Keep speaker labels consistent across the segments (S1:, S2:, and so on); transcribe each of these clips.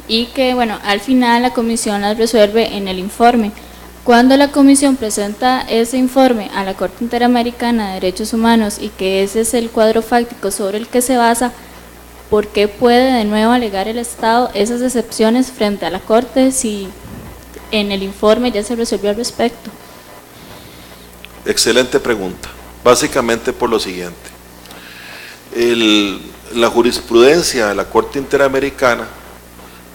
S1: y que, bueno, al final la comisión las resuelve en el informe. Cuando la comisión presenta ese informe a la Corte Interamericana de Derechos Humanos y que ese es el cuadro fáctico sobre el que se basa, ¿por qué puede de nuevo alegar el Estado esas excepciones frente a la Corte si en el informe ya se resolvió al respecto?
S2: Excelente pregunta. Básicamente por lo siguiente. La jurisprudencia de la Corte Interamericana,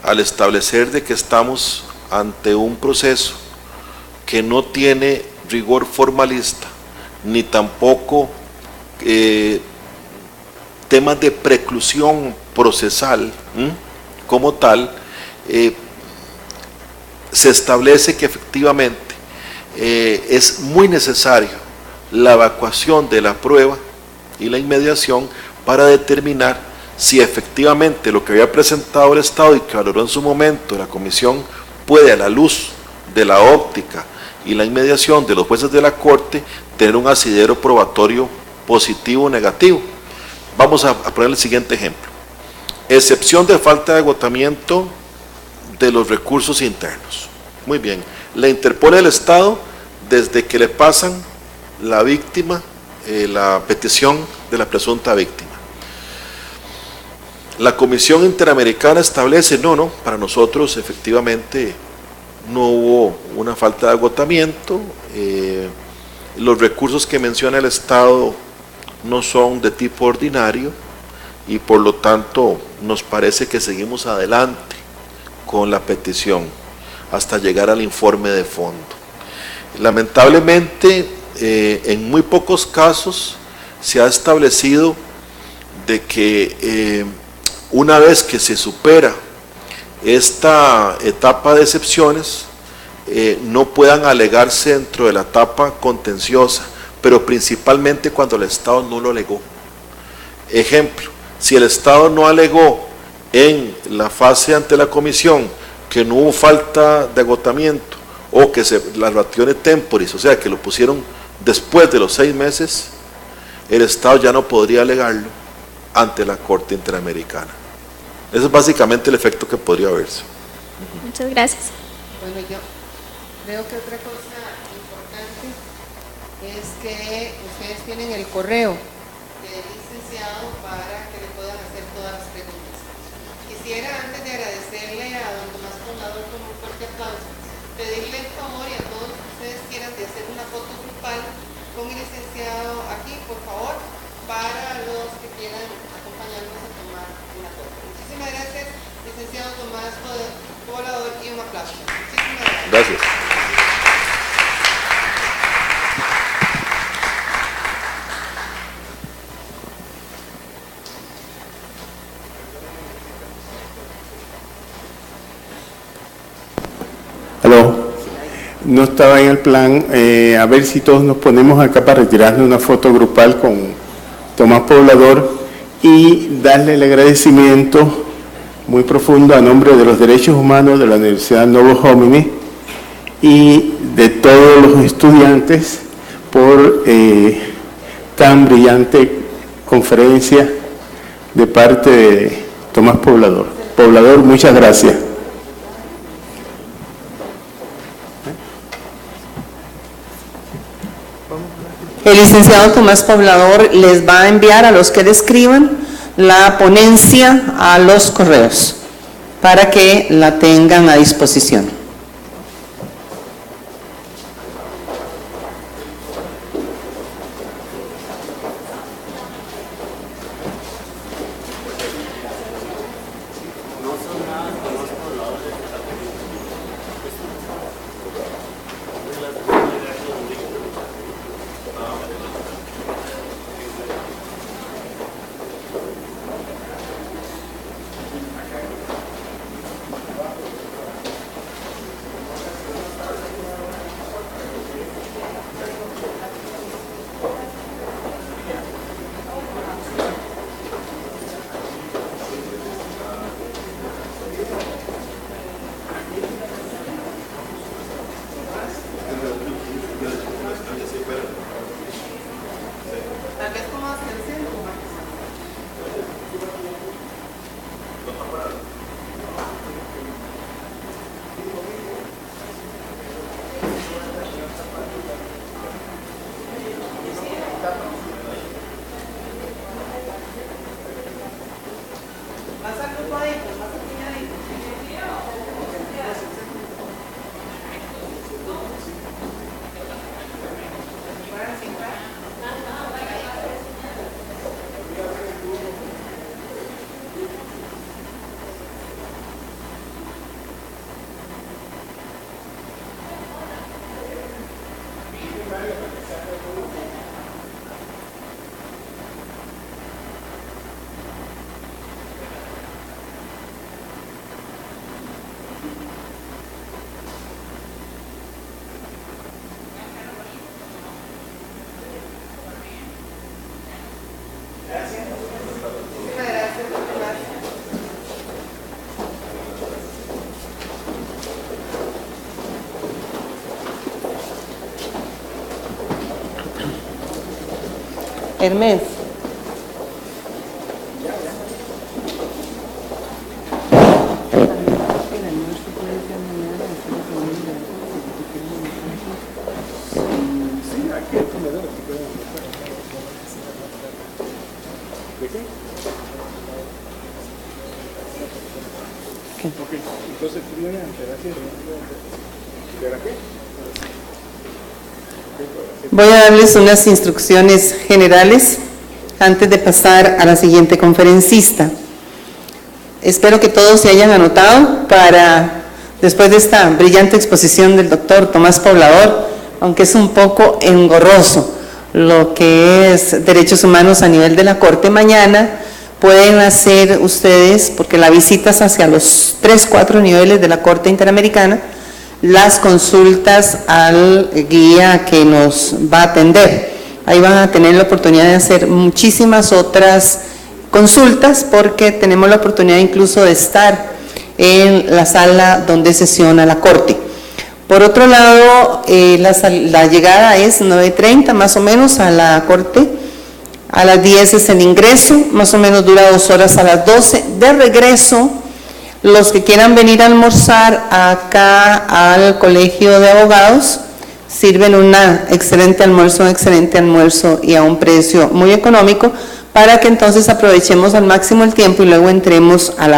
S2: al establecer de que estamos ante un proceso que no tiene rigor formalista, ni tampoco temas de preclusión procesal como tal, se establece que efectivamente es muy necesario la evacuación de la prueba y la inmediación para determinar si efectivamente lo que había presentado el Estado y que valoró en su momento la Comisión puede, a la luz de la óptica y la inmediación de los jueces de la Corte, tener un asidero probatorio positivo o negativo. Vamos a poner el siguiente ejemplo. Excepción de falta de agotamiento de los recursos internos. Muy bien, le interpone el Estado desde que le pasan la víctima, la petición de la presunta víctima. La Comisión Interamericana establece, no, para nosotros efectivamente no hubo una falta de agotamiento, los recursos que menciona el Estado no son de tipo ordinario y por lo tanto nos parece que seguimos adelante con la petición hasta llegar al informe de fondo. Lamentablemente, en muy pocos casos se ha establecido de que una vez que se supera esta etapa de excepciones, no puedan alegarse dentro de la etapa contenciosa, pero principalmente cuando el Estado no lo alegó. Ejemplo, si el Estado no alegó en la fase ante la Comisión que no hubo falta de agotamiento o que la ratione temporis, o sea que lo pusieron después de los 6 meses, el Estado ya no podría alegarlo ante la Corte Interamericana. Ese es básicamente el efecto que podría verse.
S1: Muchas gracias.
S3: Bueno, yo creo que otra cosa importante es que ustedes tienen el correo del licenciado para que le puedan hacer todas las preguntas. Quisiera, antes de agradecerle a don Tomás Poblador con un fuerte aplauso, pedirle el favor y a todos ustedes quieran de hacer una foto grupal con el licenciado aquí, por favor, para los que quieran acompañarnos a tomar una foto. Muchísimas gracias, licenciado Tomás Poblador, y un aplauso. Muchísimas gracias.
S2: Gracias.
S4: Aló. No estaba en el plan, a ver si todos nos ponemos acá para retirarnos una foto grupal con Tomás Poblador y darle el agradecimiento muy profundo a nombre de los derechos humanos de la Universidad Novo Homini y de todos los estudiantes por tan brillante conferencia de parte de Tomás Poblador. Poblador, muchas gracias.
S3: El licenciado Tomás Poblador les va a enviar a los que le escriban la ponencia a los correos para que la tengan a disposición. Hermes. Voy a darles unas instrucciones generales antes de pasar a la siguiente conferencista. Espero que todos se hayan anotado para, después de esta brillante exposición del doctor Tomás Poblador, aunque es un poco engorroso lo que es derechos humanos a nivel de la Corte, mañana pueden hacer ustedes, porque la visita es hacia los 3-4 niveles de la Corte Interamericana, las consultas al guía que nos va a atender. Ahí van a tener la oportunidad de hacer muchísimas otras consultas, porque tenemos la oportunidad incluso de estar en la sala donde sesiona la Corte. Por otro lado, la llegada es 9:30 más o menos a la Corte. A las 10 es el ingreso, más o menos dura 2 horas a las 12. De regreso, los que quieran venir a almorzar acá al Colegio de Abogados, sirven un excelente almuerzo y a un precio muy económico, para que entonces aprovechemos al máximo el tiempo y luego entremos a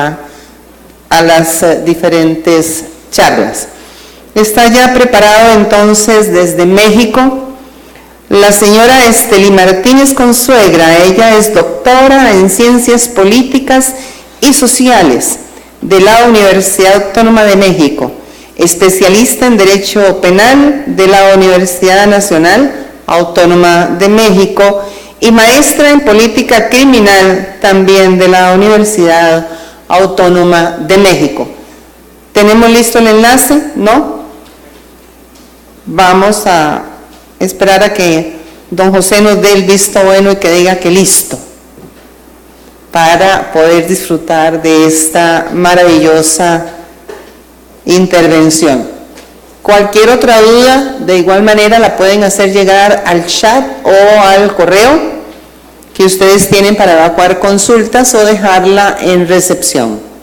S3: las diferentes charlas. Está ya preparado entonces desde México la señora Esteli Martínez Consuegra. Ella es doctora en Ciencias Políticas y Sociales de la Universidad Autónoma de México, especialista en Derecho Penal de la Universidad Nacional Autónoma de México y maestra en Política Criminal también de la Universidad Autónoma de México. ¿Tenemos listo el enlace? ¿No? Vamos a esperar a que don José nos dé el visto bueno y que diga que listo, para poder disfrutar de esta maravillosa intervención. Cualquier otra duda, de igual manera, la pueden hacer llegar al chat o al correo que ustedes tienen para evacuar consultas o dejarla en recepción.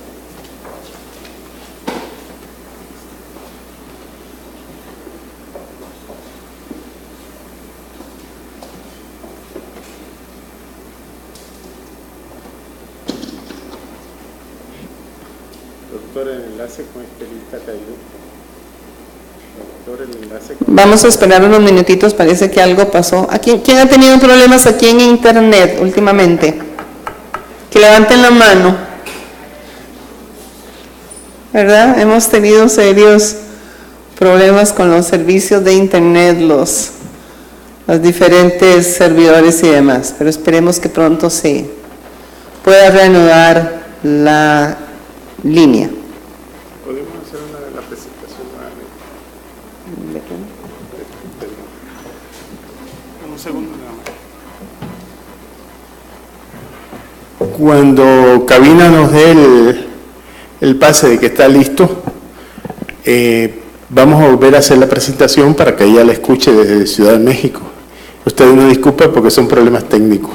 S3: Vamos a esperar unos minutitos, parece que algo pasó. ¿Quién ha tenido problemas aquí en internet últimamente? Que levanten la mano. ¿Verdad? Hemos tenido serios problemas con los servicios de internet, los diferentes servidores y demás, pero esperemos que pronto se pueda reanudar la línea.
S4: ¿Podemos hacer la presentación nuevamente? Un segundo nada más. Cuando Cabina nos dé el pase de que está listo, vamos a volver a hacer la presentación para que ella la escuche desde Ciudad de México. Ustedes nos disculpen porque son problemas técnicos.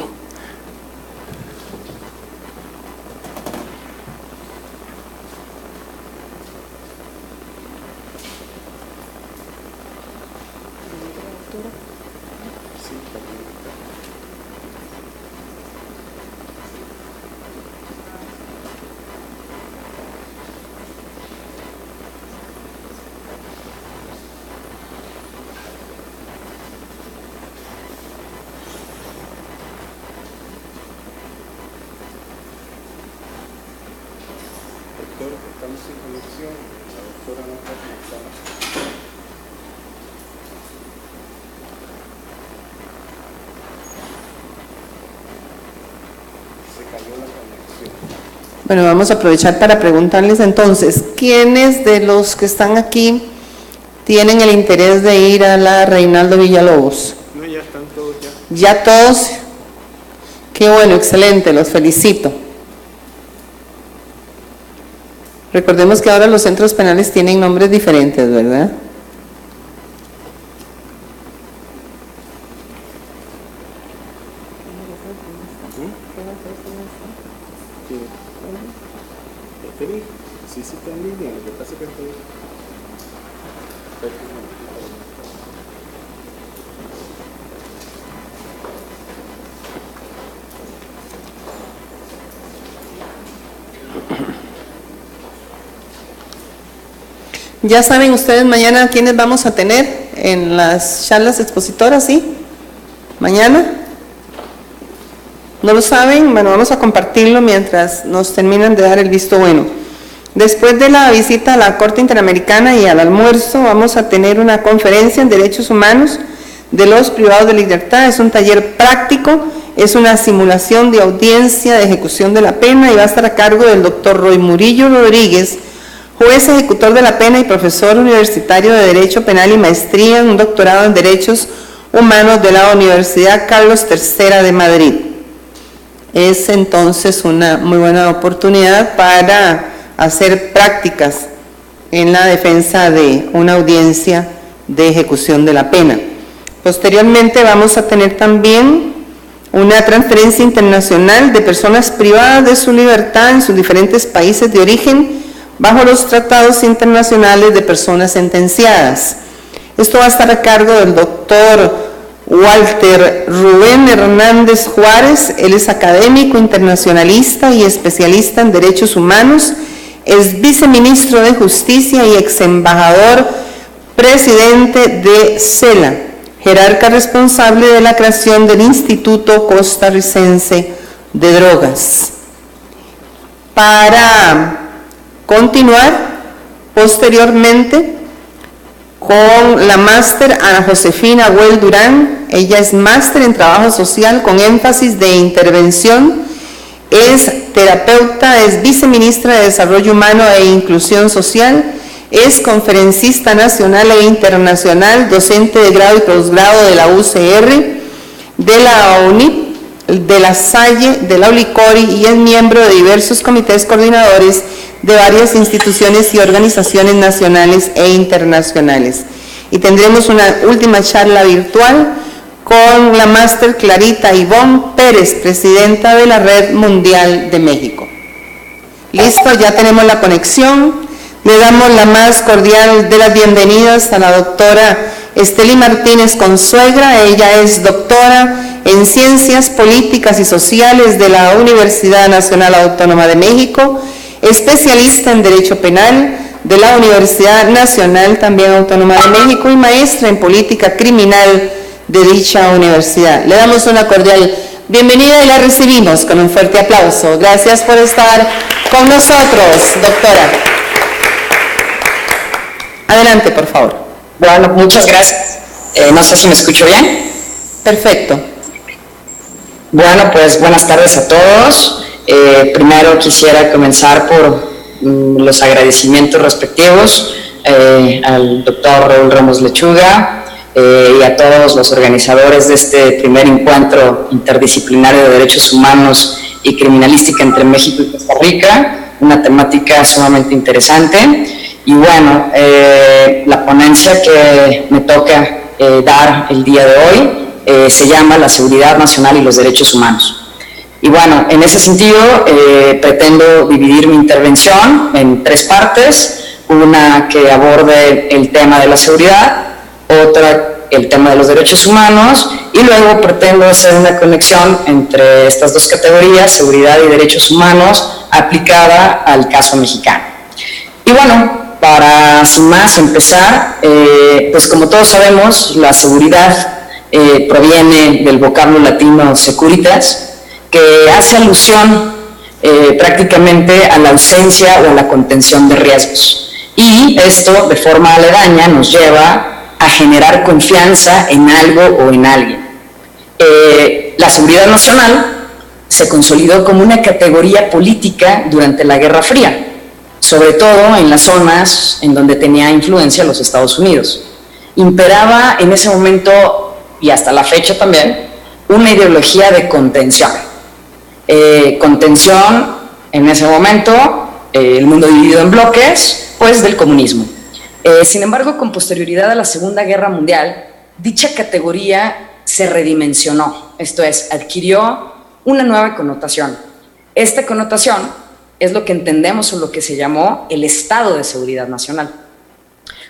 S4: Estamos en conexión, la doctora no está conectada. Se cayó la conexión.
S3: Bueno, vamos a aprovechar para preguntarles entonces, ¿quiénes de los que están aquí tienen el interés de ir a la Reinaldo Villalobos?
S4: No, ya están todos ya.
S3: ¿Ya todos? Qué bueno, excelente, los felicito. Recordemos que ahora los centros penales tienen nombres diferentes, ¿verdad?
S4: Sí, está en línea, lo que pasa es que estoy...
S3: Ya saben ustedes mañana quiénes vamos a tener en las charlas expositoras, ¿sí? Mañana. ¿No lo saben? Bueno, vamos a compartirlo mientras nos terminan de dar el visto bueno. Después de la visita a la Corte Interamericana y al almuerzo, vamos a tener una conferencia en Derechos Humanos de los Privados de Libertad. Es un taller práctico, es una simulación de audiencia de ejecución de la pena y va a estar a cargo del doctor Roy Murillo Rodríguez, juez ejecutor de la pena y profesor universitario de Derecho Penal y maestría en un doctorado en Derechos Humanos de la Universidad Carlos III de Madrid. Es entonces una muy buena oportunidad para hacer prácticas en la defensa de una audiencia de ejecución de la pena. Posteriormente vamos a tener también una transferencia internacional de personas privadas de su libertad en sus diferentes países de origen bajo los tratados internacionales de personas sentenciadas. Esto va a estar a cargo del doctor Walter Rubén Hernández Juárez. Él es académico, internacionalista y especialista en derechos humanos, es viceministro de Justicia y ex embajador presidente de CELA, jerarca responsable de la creación del Instituto Costarricense de Drogas. Para continuar posteriormente con la máster Ana Josefina Huel Durán. Ella es máster en trabajo social con énfasis de intervención, es terapeuta, es viceministra de Desarrollo Humano e Inclusión Social, es conferencista nacional e internacional, docente de grado y posgrado de la UCR, de la UNIP, de la Salle, de la ULICORI y es miembro de diversos comités coordinadores de varias instituciones y organizaciones nacionales e internacionales. Y tendremos una última charla virtual con la máster Clarita Ivonne Pérez, presidenta de la Red Mundial de México. Listo, ya tenemos la conexión. Le damos la más cordial de las bienvenidas a la doctora Esteli Martínez Consuegra. Ella es doctora en Ciencias Políticas y Sociales de la Universidad Nacional Autónoma de México, especialista en Derecho Penal de la Universidad Nacional también Autónoma de México y maestra en Política Criminal de dicha universidad. Le damos una cordial bienvenida y la recibimos con un fuerte aplauso. Gracias por estar con nosotros, doctora. Adelante, por favor.
S5: Bueno, muchas gracias. No sé si me escucho bien.
S3: Perfecto.
S5: Bueno, pues buenas tardes a todos. Primero quisiera comenzar por los agradecimientos respectivos al doctor Raúl Ramos Lechuga y a todos los organizadores de este primer encuentro interdisciplinario de derechos humanos y criminalística entre México y Costa Rica, una temática sumamente interesante. Y bueno, la ponencia que me toca dar el día de hoy se llama La Seguridad Nacional y los Derechos Humanos. Y bueno, en ese sentido pretendo dividir mi intervención en tres partes, una que aborde el tema de la seguridad, otra el tema de los derechos humanos y luego pretendo hacer una conexión entre estas dos categorías, seguridad y derechos humanos, aplicada al caso mexicano. Y bueno, para sin más empezar, pues como todos sabemos, la seguridad proviene del vocablo latino securitas, que hace alusión prácticamente a la ausencia o a la contención de riesgos. Y esto, de forma aledaña, nos lleva a generar confianza en algo o en alguien. La seguridad nacional se consolidó como una categoría política durante la Guerra Fría, sobre todo en las zonas en donde tenía influencia los Estados Unidos. Imperaba en ese momento, y hasta la fecha también, una ideología de contención. Contención en ese momento, el mundo dividido en bloques, pues del comunismo. Sin embargo, con posterioridad a la Segunda Guerra Mundial, dicha categoría se redimensionó, esto es, adquirió una nueva connotación. Esta connotación es lo que entendemos o lo que se llamó el Estado de Seguridad Nacional,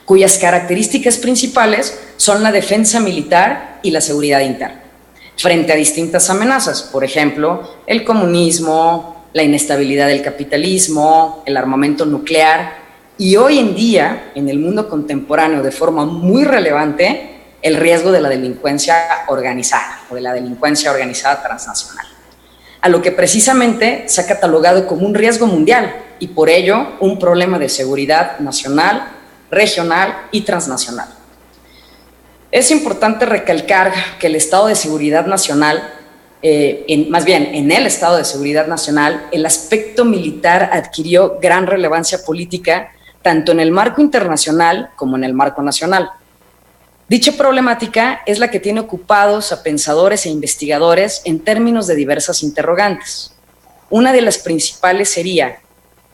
S5: cuyas características principales son la defensa militar y la seguridad interna, frente a distintas amenazas, por ejemplo, el comunismo, la inestabilidad del capitalismo, el armamento nuclear, y hoy en día, en el mundo contemporáneo, de forma muy relevante, el riesgo de la delincuencia organizada o de la delincuencia organizada transnacional, a lo que precisamente se ha catalogado como un riesgo mundial y por ello un problema de seguridad nacional, regional y transnacional. Es importante recalcar que el Estado de Seguridad Nacional, en el Estado de Seguridad Nacional, el aspecto militar adquirió gran relevancia política tanto en el marco internacional como en el marco nacional. Dicha problemática es la que tiene ocupados a pensadores e investigadores en términos de diversas interrogantes. Una de las principales sería,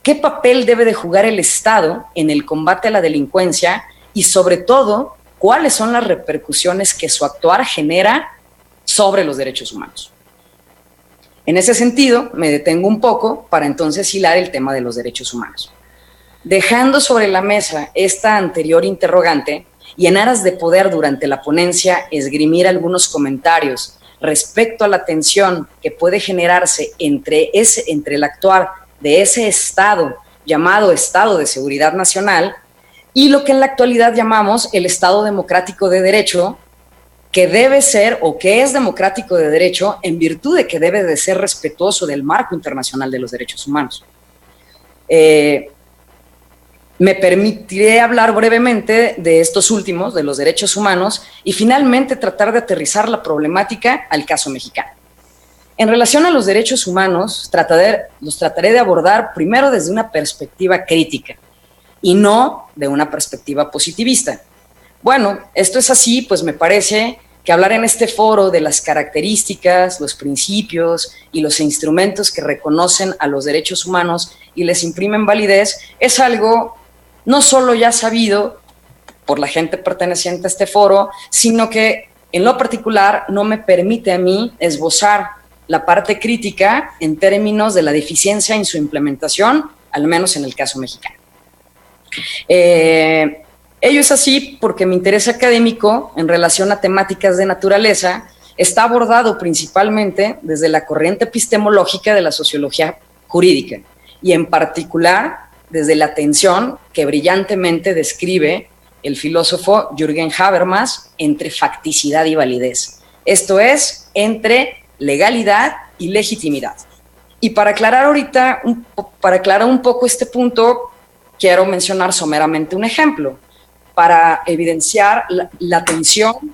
S5: ¿qué papel debe de jugar el Estado en el combate a la delincuencia y, sobre todo, cuáles son las repercusiones que su actuar genera sobre los derechos humanos? En ese sentido, me detengo un poco para entonces hilar el tema de los derechos humanos. Dejando sobre la mesa esta anterior interrogante, y en aras de poder durante la ponencia esgrimir algunos comentarios respecto a la tensión que puede generarse entre el actuar de ese Estado llamado Estado de Seguridad Nacional y lo que en la actualidad llamamos el Estado Democrático de Derecho, que debe ser o que es democrático de derecho en virtud de que debe de ser respetuoso del marco internacional de los derechos humanos. Me permitiré hablar brevemente de estos últimos, de los derechos humanos, y finalmente tratar de aterrizar la problemática al caso mexicano. En relación a los derechos humanos, los trataré de abordar primero desde una perspectiva crítica y no de una perspectiva positivista. Bueno, esto es así, pues me parece que hablar en este foro de las características, los principios y los instrumentos que reconocen a los derechos humanos y les imprimen validez es algo no solo ya sabido por la gente perteneciente a este foro, sino que en lo particular no me permite a mí esbozar la parte crítica en términos de la deficiencia en su implementación, al menos en el caso mexicano. Ello es así porque mi interés académico en relación a temáticas de naturaleza está abordado principalmente desde la corriente epistemológica de la sociología jurídica y en particular desde la tensión que brillantemente describe el filósofo Jürgen Habermas entre facticidad y validez. Esto es, entre legalidad y legitimidad. Y para aclarar un poco este punto, quiero mencionar someramente un ejemplo para evidenciar la tensión,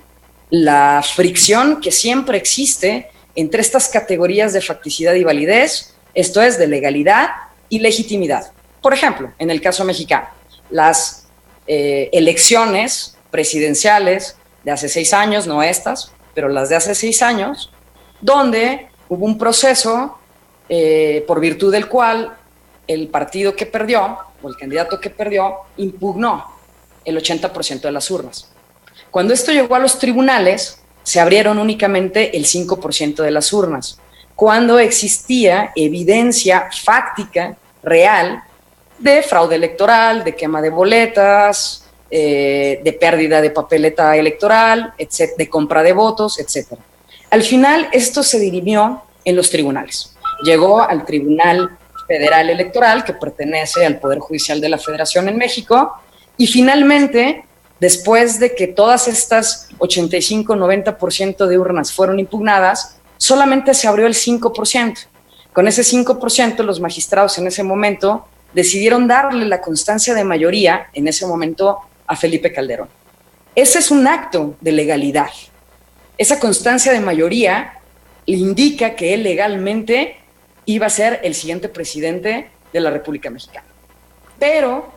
S5: la fricción que siempre existe entre estas categorías de facticidad y validez, esto es, de legalidad y legitimidad. Por ejemplo, en el caso mexicano, las elecciones presidenciales de hace 6 años, no estas, pero las de hace 6 años, donde hubo un proceso por virtud del cual el partido que perdió, o el candidato que perdió, impugnó el 80% de las urnas. Cuando esto llegó a los tribunales, se abrieron únicamente el 5% de las urnas, cuando existía evidencia fáctica, real, de fraude electoral, de quema de boletas, de pérdida de papeleta electoral, de compra de votos, etc. Al final, esto se dirimió en los tribunales. Llegó al Tribunal Federal Electoral, que pertenece al Poder Judicial de la Federación en México, y finalmente, después de que todas estas 85-90% de urnas fueron impugnadas, solamente se abrió el 5%. Con ese 5%, los magistrados en ese momento decidieron darle la constancia de mayoría, en ese momento, a Felipe Calderón. Ese es un acto de legalidad. Esa constancia de mayoría le indica que él legalmente iba a ser el siguiente presidente de la República Mexicana. Pero,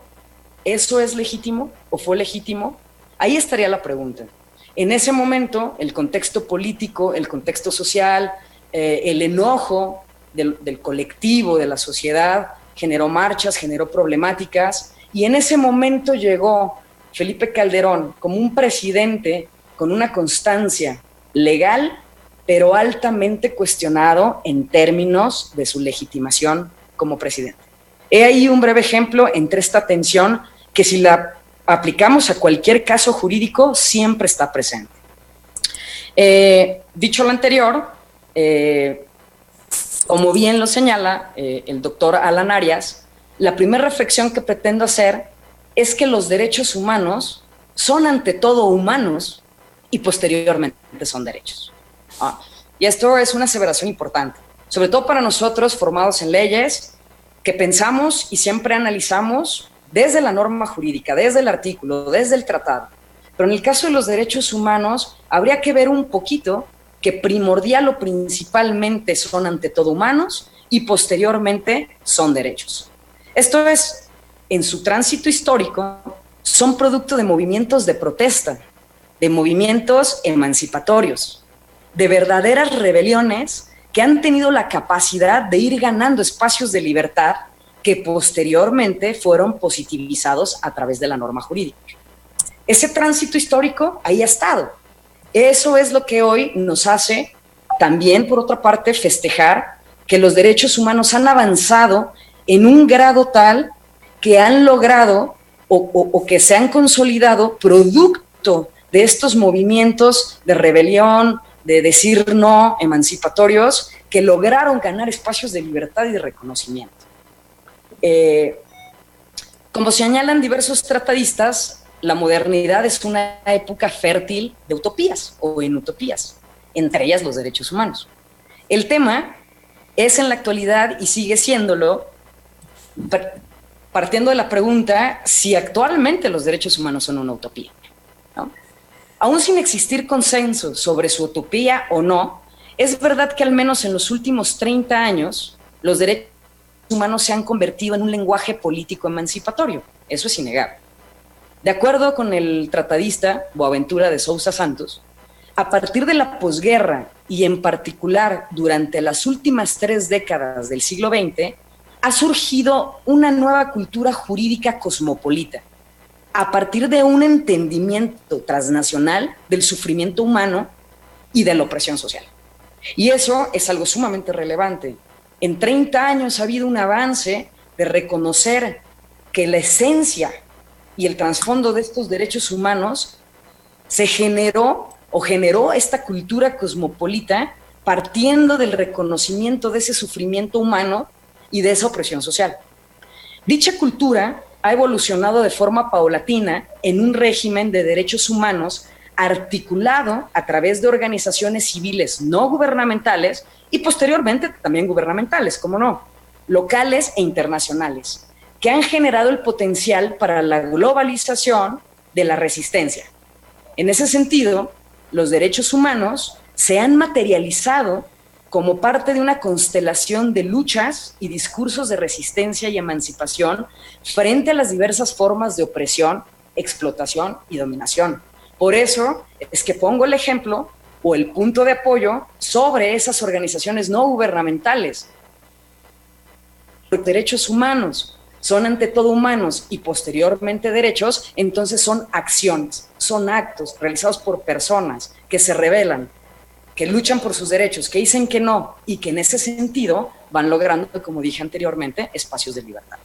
S5: ¿eso es legítimo o fue legítimo? Ahí estaría la pregunta. En ese momento, el contexto político, el contexto social, el enojo del colectivo, de la sociedad, generó marchas, generó problemáticas, y en ese momento llegó Felipe Calderón como un presidente con una constancia legal, pero altamente cuestionado en términos de su legitimación como presidente. He ahí un breve ejemplo entre esta tensión que si la aplicamos a cualquier caso jurídico siempre está presente. Dicho lo anterior, como bien lo señala el doctor Alan Arias, la primera reflexión que pretendo hacer es que los derechos humanos son ante todo humanos y posteriormente son derechos. Y esto es una aseveración importante, sobre todo para nosotros formados en leyes, que pensamos y siempre analizamos desde la norma jurídica, desde el artículo, desde el tratado. Pero en el caso de los derechos humanos, habría que ver un poquito que primordial o principalmente son ante todo humanos y posteriormente son derechos. Esto es, en su tránsito histórico, son producto de movimientos de protesta, de movimientos emancipatorios, de verdaderas rebeliones que han tenido la capacidad de ir ganando espacios de libertad que posteriormente fueron positivizados a través de la norma jurídica. Ese tránsito histórico ahí ha estado. Eso es lo que hoy nos hace también, por otra parte, festejar que los derechos humanos han avanzado en un grado tal que han logrado o que se han consolidado producto de estos movimientos de rebelión, de decir no, emancipatorios, que lograron ganar espacios de libertad y de reconocimiento. Como señalan diversos tratadistas, la modernidad es una época fértil de utopías o inutopías, entre ellas los derechos humanos. El tema es en la actualidad, y sigue siéndolo, partiendo de la pregunta si actualmente los derechos humanos son una utopía, ¿no? Aún sin existir consenso sobre su utopía o no, es verdad que al menos en los últimos 30 años los derechos humanos se han convertido en un lenguaje político emancipatorio. Eso es innegable. De acuerdo con el tratadista Boaventura de Sousa Santos, a partir de la posguerra y en particular durante las últimas 3 décadas del siglo XX, ha surgido una nueva cultura jurídica cosmopolita, a partir de un entendimiento transnacional del sufrimiento humano y de la opresión social. Y eso es algo sumamente relevante. En 30 años ha habido un avance de reconocer que la esencia y el trasfondo de estos derechos humanos se generó esta cultura cosmopolita partiendo del reconocimiento de ese sufrimiento humano y de esa opresión social. Dicha cultura ha evolucionado de forma paulatina en un régimen de derechos humanos articulado a través de organizaciones civiles no gubernamentales y posteriormente también gubernamentales, como no, locales e internacionales, que han generado el potencial para la globalización de la resistencia. En ese sentido, los derechos humanos se han materializado como parte de una constelación de luchas y discursos de resistencia y emancipación frente a las diversas formas de opresión, explotación y dominación. Por eso es que pongo el ejemplo o el punto de apoyo sobre esas organizaciones no gubernamentales. Los derechos humanos son ante todo humanos y posteriormente derechos, entonces son acciones, son actos realizados por personas que se rebelan, que luchan por sus derechos, que dicen que no y que en ese sentido van logrando, como dije anteriormente, espacios de libertad.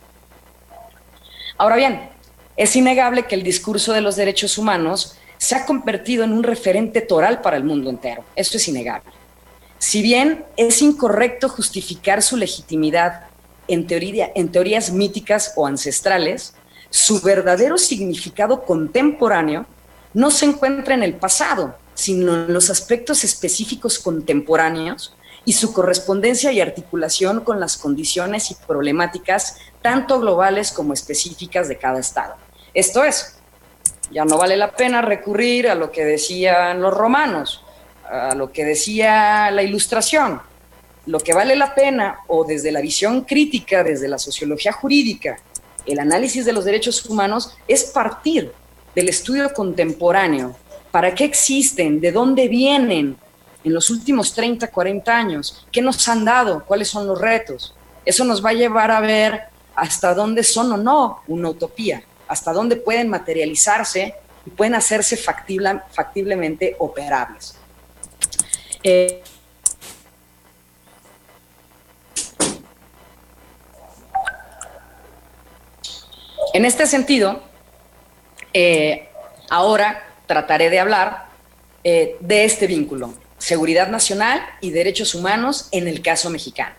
S5: Ahora bien, es innegable que el discurso de los derechos humanos se ha convertido en un referente toral para el mundo entero. Esto es innegable. Si bien es incorrecto justificar su legitimidad en teorías míticas o ancestrales, su verdadero significado contemporáneo no se encuentra en el pasado, sino en los aspectos específicos contemporáneos y su correspondencia y articulación con las condiciones y problemáticas tanto globales como específicas de cada estado. Esto es, ya no vale la pena recurrir a lo que decían los romanos, a lo que decía la Ilustración. Lo que vale la pena, o desde la visión crítica, desde la sociología jurídica, el análisis de los derechos humanos, es partir del estudio contemporáneo. ¿Para qué existen? ¿De dónde vienen en los últimos 30, 40 años? ¿Qué nos han dado? ¿Cuáles son los retos? Eso nos va a llevar a ver hasta dónde son o no una utopía, hasta dónde pueden materializarse y pueden hacerse factiblemente operables. En este sentido, ahora trataré de hablar de este vínculo, seguridad nacional y derechos humanos en el caso mexicano.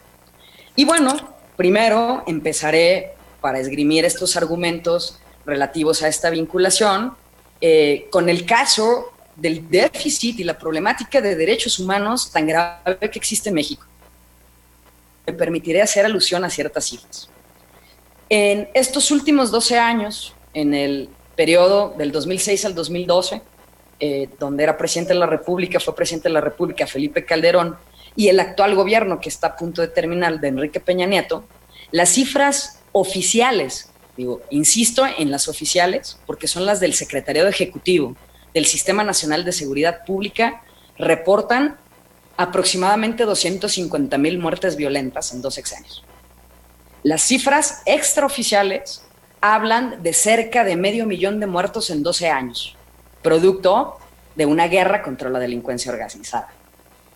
S5: Y bueno, primero empezaré para esgrimir estos argumentos relativos a esta vinculación con el caso del déficit y la problemática de derechos humanos tan grave que existe en México. Me permitiré hacer alusión a ciertas cifras. En estos últimos 12 años, en el periodo del 2006 al 2012, donde era presidente de la República, fue presidente de la República Felipe Calderón, y el actual gobierno que está a punto de terminar, de Enrique Peña Nieto, las cifras oficiales, digo, insisto en las oficiales, porque son las del Secretariado Ejecutivo del Sistema Nacional de Seguridad Pública, reportan aproximadamente 250,000 muertes violentas en 2 sexenios. Las cifras extraoficiales hablan de cerca de 500,000 de muertos en 12 años, producto de una guerra contra la delincuencia organizada.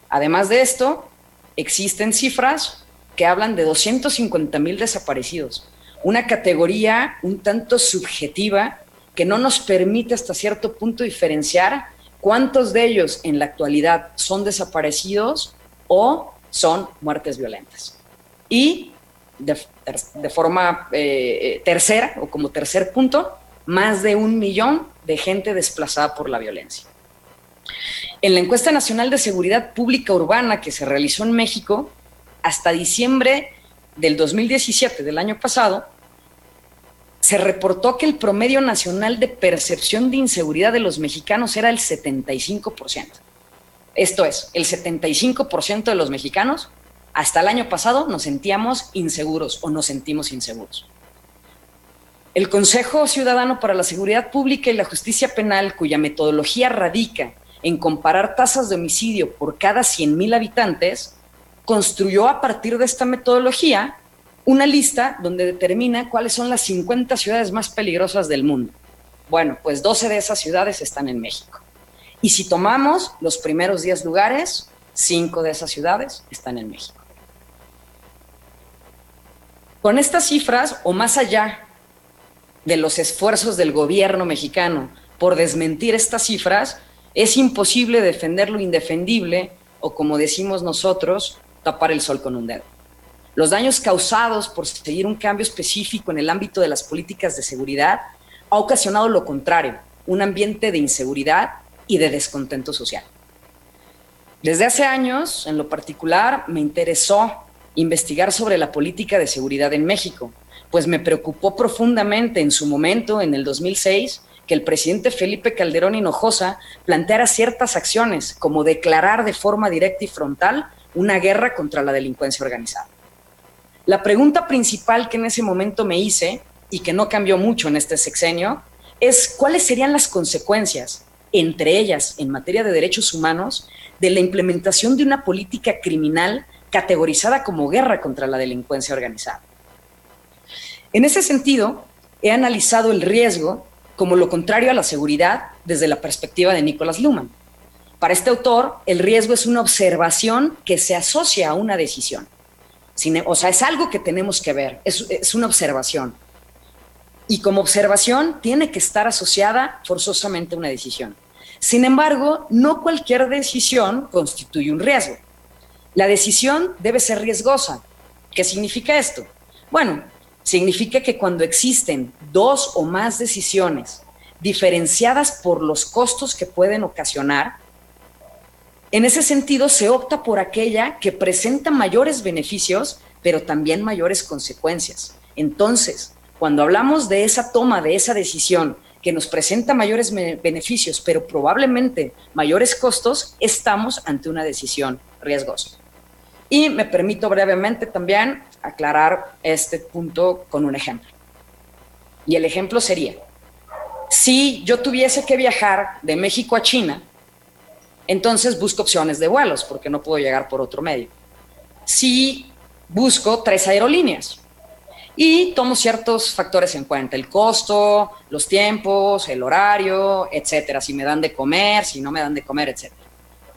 S5: Además de esto, existen cifras que hablan de 250,000 desaparecidos, una categoría un tanto subjetiva que no nos permite hasta cierto punto diferenciar cuántos de ellos en la actualidad son desaparecidos o son muertes violentas. Y de forma tercera, o como tercer punto, más de 1 millón de gente desplazada por la violencia. En la encuesta nacional de seguridad pública urbana que se realizó en México, hasta diciembre del 2017, del año pasado, se reportó que el promedio nacional de percepción de inseguridad de los mexicanos era el 75%. Esto es, el 75% de los mexicanos, hasta el año pasado, nos sentíamos inseguros o nos sentimos inseguros. El Consejo Ciudadano para la Seguridad Pública y la Justicia Penal, cuya metodología radica en comparar tasas de homicidio por cada 100,000 habitantes, construyó a partir de esta metodología una lista donde determina cuáles son las 50 ciudades más peligrosas del mundo. Bueno, pues 12 de esas ciudades están en México. Y si tomamos los primeros 10 lugares, 5 de esas ciudades están en México. Con estas cifras, o más allá de los esfuerzos del gobierno mexicano por desmentir estas cifras, es imposible defender lo indefendible, o como decimos nosotros, tapar el sol con un dedo. Los daños causados por seguir un cambio específico en el ámbito de las políticas de seguridad ha ocasionado lo contrario, un ambiente de inseguridad y de descontento social. Desde hace años, en lo particular, me interesó investigar sobre la política de seguridad en México, pues me preocupó profundamente en su momento, en el 2006, que el presidente Felipe Calderón Hinojosa planteara ciertas acciones, como declarar de forma directa y frontal una guerra contra la delincuencia organizada. La pregunta principal que en ese momento me hice, y que no cambió mucho en este sexenio, es cuáles serían las consecuencias, entre ellas en materia de derechos humanos, de la implementación de una política criminal categorizada como guerra contra la delincuencia organizada. En ese sentido, he analizado el riesgo como lo contrario a la seguridad desde la perspectiva de Nicholas Luhmann. Para este autor, el riesgo es una observación que se asocia a una decisión. O sea, es algo que tenemos que ver, es una observación. Y como observación tiene que estar asociada forzosamente a una decisión. Sin embargo, no cualquier decisión constituye un riesgo. La decisión debe ser riesgosa. ¿Qué significa esto? Bueno, significa que cuando existen 2 o más decisiones diferenciadas por los costos que pueden ocasionar, en ese sentido se opta por aquella que presenta mayores beneficios, pero también mayores consecuencias. Entonces, cuando hablamos de esa toma, de esa decisión que nos presenta mayores beneficios, pero probablemente mayores costos, estamos ante una decisión riesgosa. Y me permito brevemente también aclarar este punto con un ejemplo. Y el ejemplo sería, si yo tuviese que viajar de México a China, entonces busco opciones de vuelos, porque no puedo llegar por otro medio. Si busco 3 aerolíneas y tomo ciertos factores en cuenta, el costo, los tiempos, el horario, etcétera, si me dan de comer, si no me dan de comer, etcétera.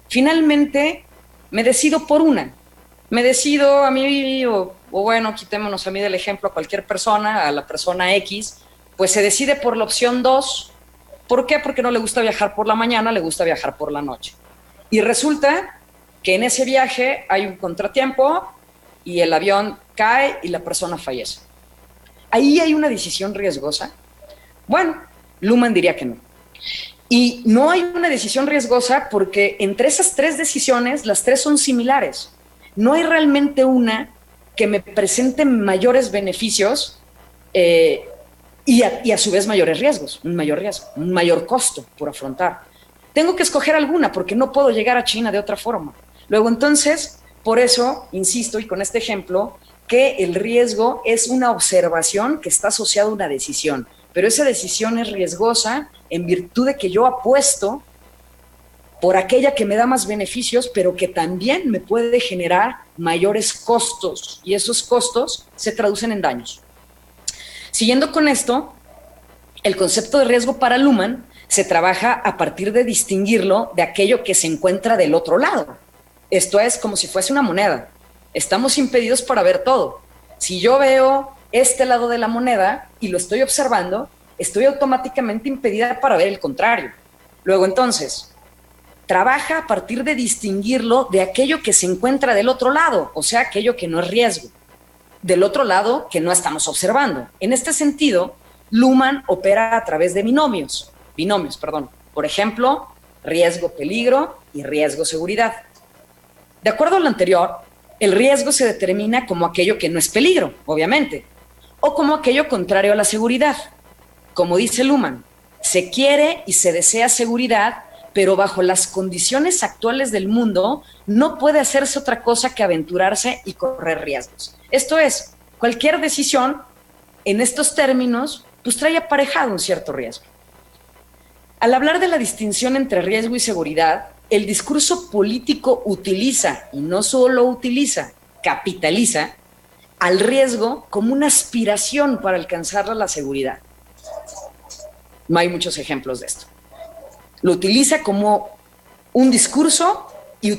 S5: Finalmente, me decido por una. Me decido a mí, o bueno, quitémonos a mí del ejemplo a cualquier persona, a la persona X, pues se decide por la opción 2. ¿Por qué? Porque no le gusta viajar por la mañana, le gusta viajar por la noche. Y resulta que en ese viaje hay un contratiempo y el avión cae y la persona fallece. ¿Ahí hay una decisión riesgosa? Bueno, Luhmann diría que no. Y no hay una decisión riesgosa porque entre esas 3 decisiones, las 3 son similares. No hay realmente una que me presente mayores beneficios y a su vez mayores riesgos, un mayor costo por afrontar. Tengo que escoger alguna porque no puedo llegar a China de otra forma. Luego, entonces, por eso, insisto, y con este ejemplo, que el riesgo es una observación que está asociada a una decisión, pero esa decisión es riesgosa en virtud de que yo apuesto por aquella que me da más beneficios, pero que también me puede generar mayores costos, y esos costos se traducen en daños. Siguiendo con esto, el concepto de riesgo para Luhmann se trabaja a partir de distinguirlo de aquello que se encuentra del otro lado. Esto es como si fuese una moneda. Estamos impedidos para ver todo. Si yo veo este lado de la moneda y lo estoy observando, estoy automáticamente impedida para ver el contrario. Luego, entonces, trabaja a partir de distinguirlo de aquello que se encuentra del otro lado, o sea, aquello que no es riesgo, del otro lado que no estamos observando. En este sentido, Luhmann opera a través de binomios. Por ejemplo, riesgo-peligro y riesgo-seguridad. De acuerdo a lo anterior, el riesgo se determina como aquello que no es peligro, obviamente, o como aquello contrario a la seguridad. Como dice Luhmann, se quiere y se desea seguridad, pero bajo las condiciones actuales del mundo no puede hacerse otra cosa que aventurarse y correr riesgos. Esto es, cualquier decisión en estos términos pues trae aparejado un cierto riesgo. Al hablar de la distinción entre riesgo y seguridad, el discurso político utiliza, y no solo utiliza, capitaliza al riesgo como una aspiración para alcanzar la seguridad. No hay muchos ejemplos de esto. Lo utiliza como un discurso y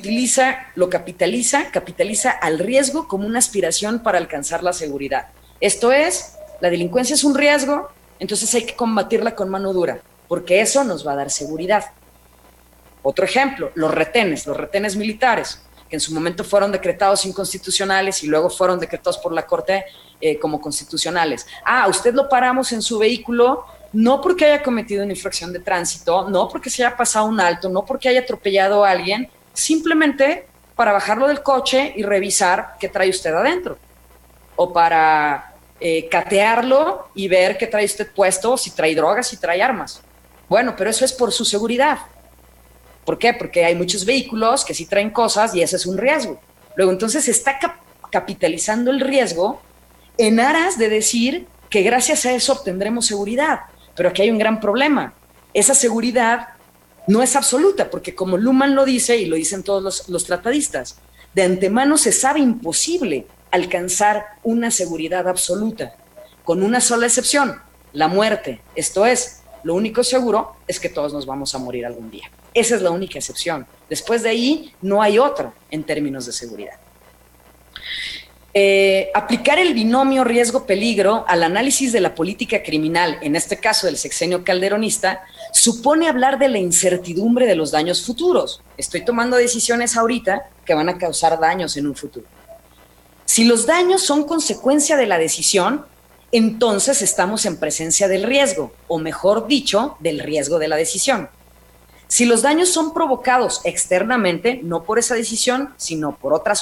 S5: lo capitaliza al riesgo como una aspiración para alcanzar la seguridad. Esto es, la delincuencia es un riesgo, entonces hay que combatirla con mano dura, porque eso nos va a dar seguridad. Otro ejemplo, los retenes militares, que en su momento fueron decretados inconstitucionales y luego fueron decretados por la Corte como constitucionales. Usted lo paramos en su vehículo no porque haya cometido una infracción de tránsito, no porque se haya pasado un alto, no porque haya atropellado a alguien, simplemente para bajarlo del coche y revisar qué trae usted adentro. O para catearlo y ver qué trae usted puesto, si trae drogas, si trae armas. Bueno, pero eso es por su seguridad. ¿Por qué? Porque hay muchos vehículos que sí traen cosas y ese es un riesgo. Luego, entonces, se está capitalizando el riesgo en aras de decir que gracias a eso obtendremos seguridad. Pero aquí hay un gran problema. Esa seguridad no es absoluta, porque como Luhmann lo dice, y lo dicen todos los tratadistas, de antemano se sabe imposible alcanzar una seguridad absoluta, con una sola excepción, la muerte. Esto es, lo único seguro es que todos nos vamos a morir algún día. Esa es la única excepción. Después de ahí, no hay otra en términos de seguridad. Aplicar el binomio riesgo-peligro al análisis de la política criminal, en este caso del sexenio calderonista, supone hablar de la incertidumbre de los daños futuros. Estoy tomando decisiones ahorita que van a causar daños en un futuro. Si los daños son consecuencia de la decisión, entonces estamos en presencia del riesgo, o mejor dicho, del riesgo de la decisión. Si los daños son provocados externamente, no por esa decisión, sino por otras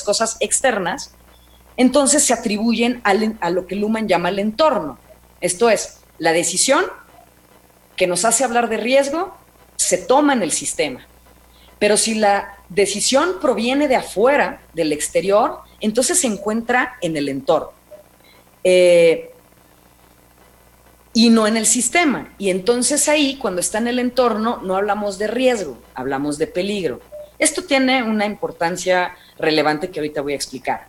S5: cosas externas, entonces se atribuyen a lo que Luhmann llama el entorno. Esto es, la decisión que nos hace hablar de riesgo se toma en el sistema. Pero si la decisión proviene de afuera, del exterior, entonces se encuentra en el entorno. Y no en el sistema. Y entonces ahí, cuando está en el entorno, no hablamos de riesgo, hablamos de peligro. Esto tiene una importancia relevante que ahorita voy a explicar.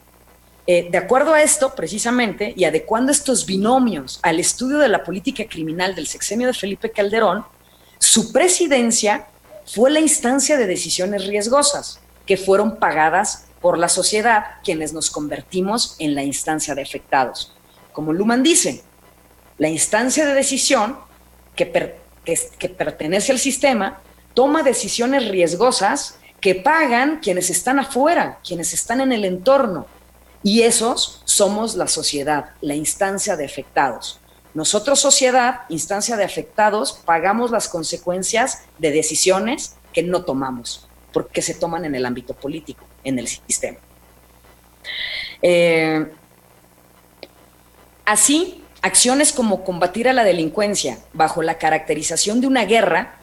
S5: De acuerdo a esto, precisamente, y adecuando estos binomios al estudio de la política criminal del sexenio de Felipe Calderón, su presidencia fue la instancia de decisiones riesgosas que fueron pagadas por la sociedad, quienes nos convertimos en la instancia de afectados. Como Luhmann dice,
S6: La instancia de decisión que pertenece al sistema toma decisiones riesgosas que pagan quienes están afuera, quienes están en el entorno. Y esos somos la sociedad, la instancia de afectados. Nosotros, sociedad, instancia de afectados, pagamos las consecuencias de decisiones que no tomamos, porque se toman en el ámbito político, en el sistema. Así, acciones como combatir a la delincuencia bajo la caracterización de una guerra,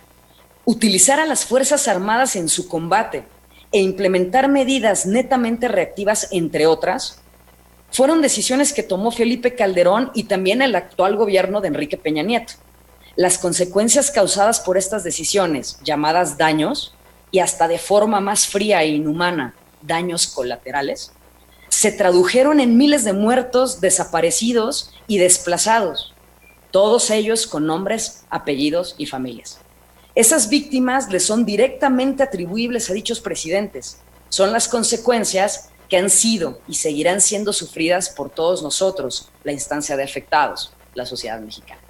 S6: utilizar a las Fuerzas Armadas en su combate e implementar medidas netamente reactivas, entre otras, fueron decisiones que tomó Felipe Calderón y también el actual gobierno de Enrique Peña Nieto. Las consecuencias causadas por estas decisiones, llamadas daños, y hasta de forma más fría e inhumana, daños colaterales, se tradujeron en miles de muertos, desaparecidos y desplazados, todos ellos con nombres, apellidos y familias. Esas víctimas les son directamente atribuibles a dichos presidentes. Son las consecuencias que han sido y seguirán siendo sufridas por todos nosotros, la instancia de afectados, la sociedad mexicana.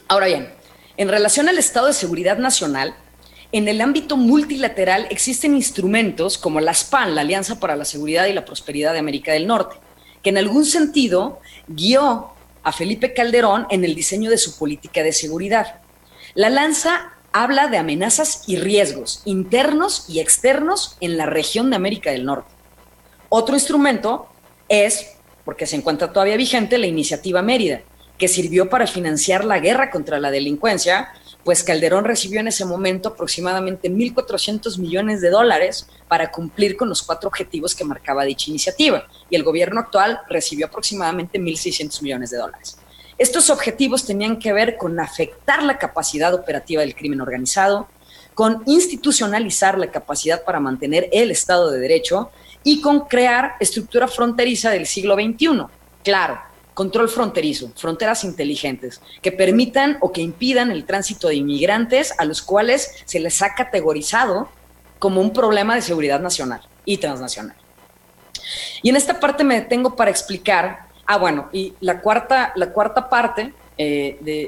S6: Ahora bien, en relación al estado de seguridad nacional, en el ámbito multilateral existen instrumentos como la ASPAN, la Alianza para la Seguridad y la Prosperidad de América del Norte, que en algún sentido guió a Felipe Calderón en el diseño de su política de seguridad. La Alianza habla de amenazas y riesgos internos y externos en la región de América del Norte. Otro instrumento es, porque se encuentra todavía vigente, la Iniciativa Mérida, que sirvió para financiar la guerra contra la delincuencia, pues Calderón recibió en ese momento aproximadamente 1.400 millones de dólares para cumplir con los 4 objetivos que marcaba dicha iniciativa, y el gobierno actual recibió aproximadamente 1.600 millones de dólares. Estos objetivos tenían que ver con afectar la capacidad operativa del crimen organizado, con institucionalizar la capacidad para mantener el Estado de Derecho y con crear estructura fronteriza del siglo XXI. Claro, control fronterizo, fronteras inteligentes, que permitan o que impidan el tránsito de inmigrantes a los cuales se les ha categorizado como un problema de seguridad nacional y transnacional. Y en esta parte me detengo para explicar, y la cuarta parte,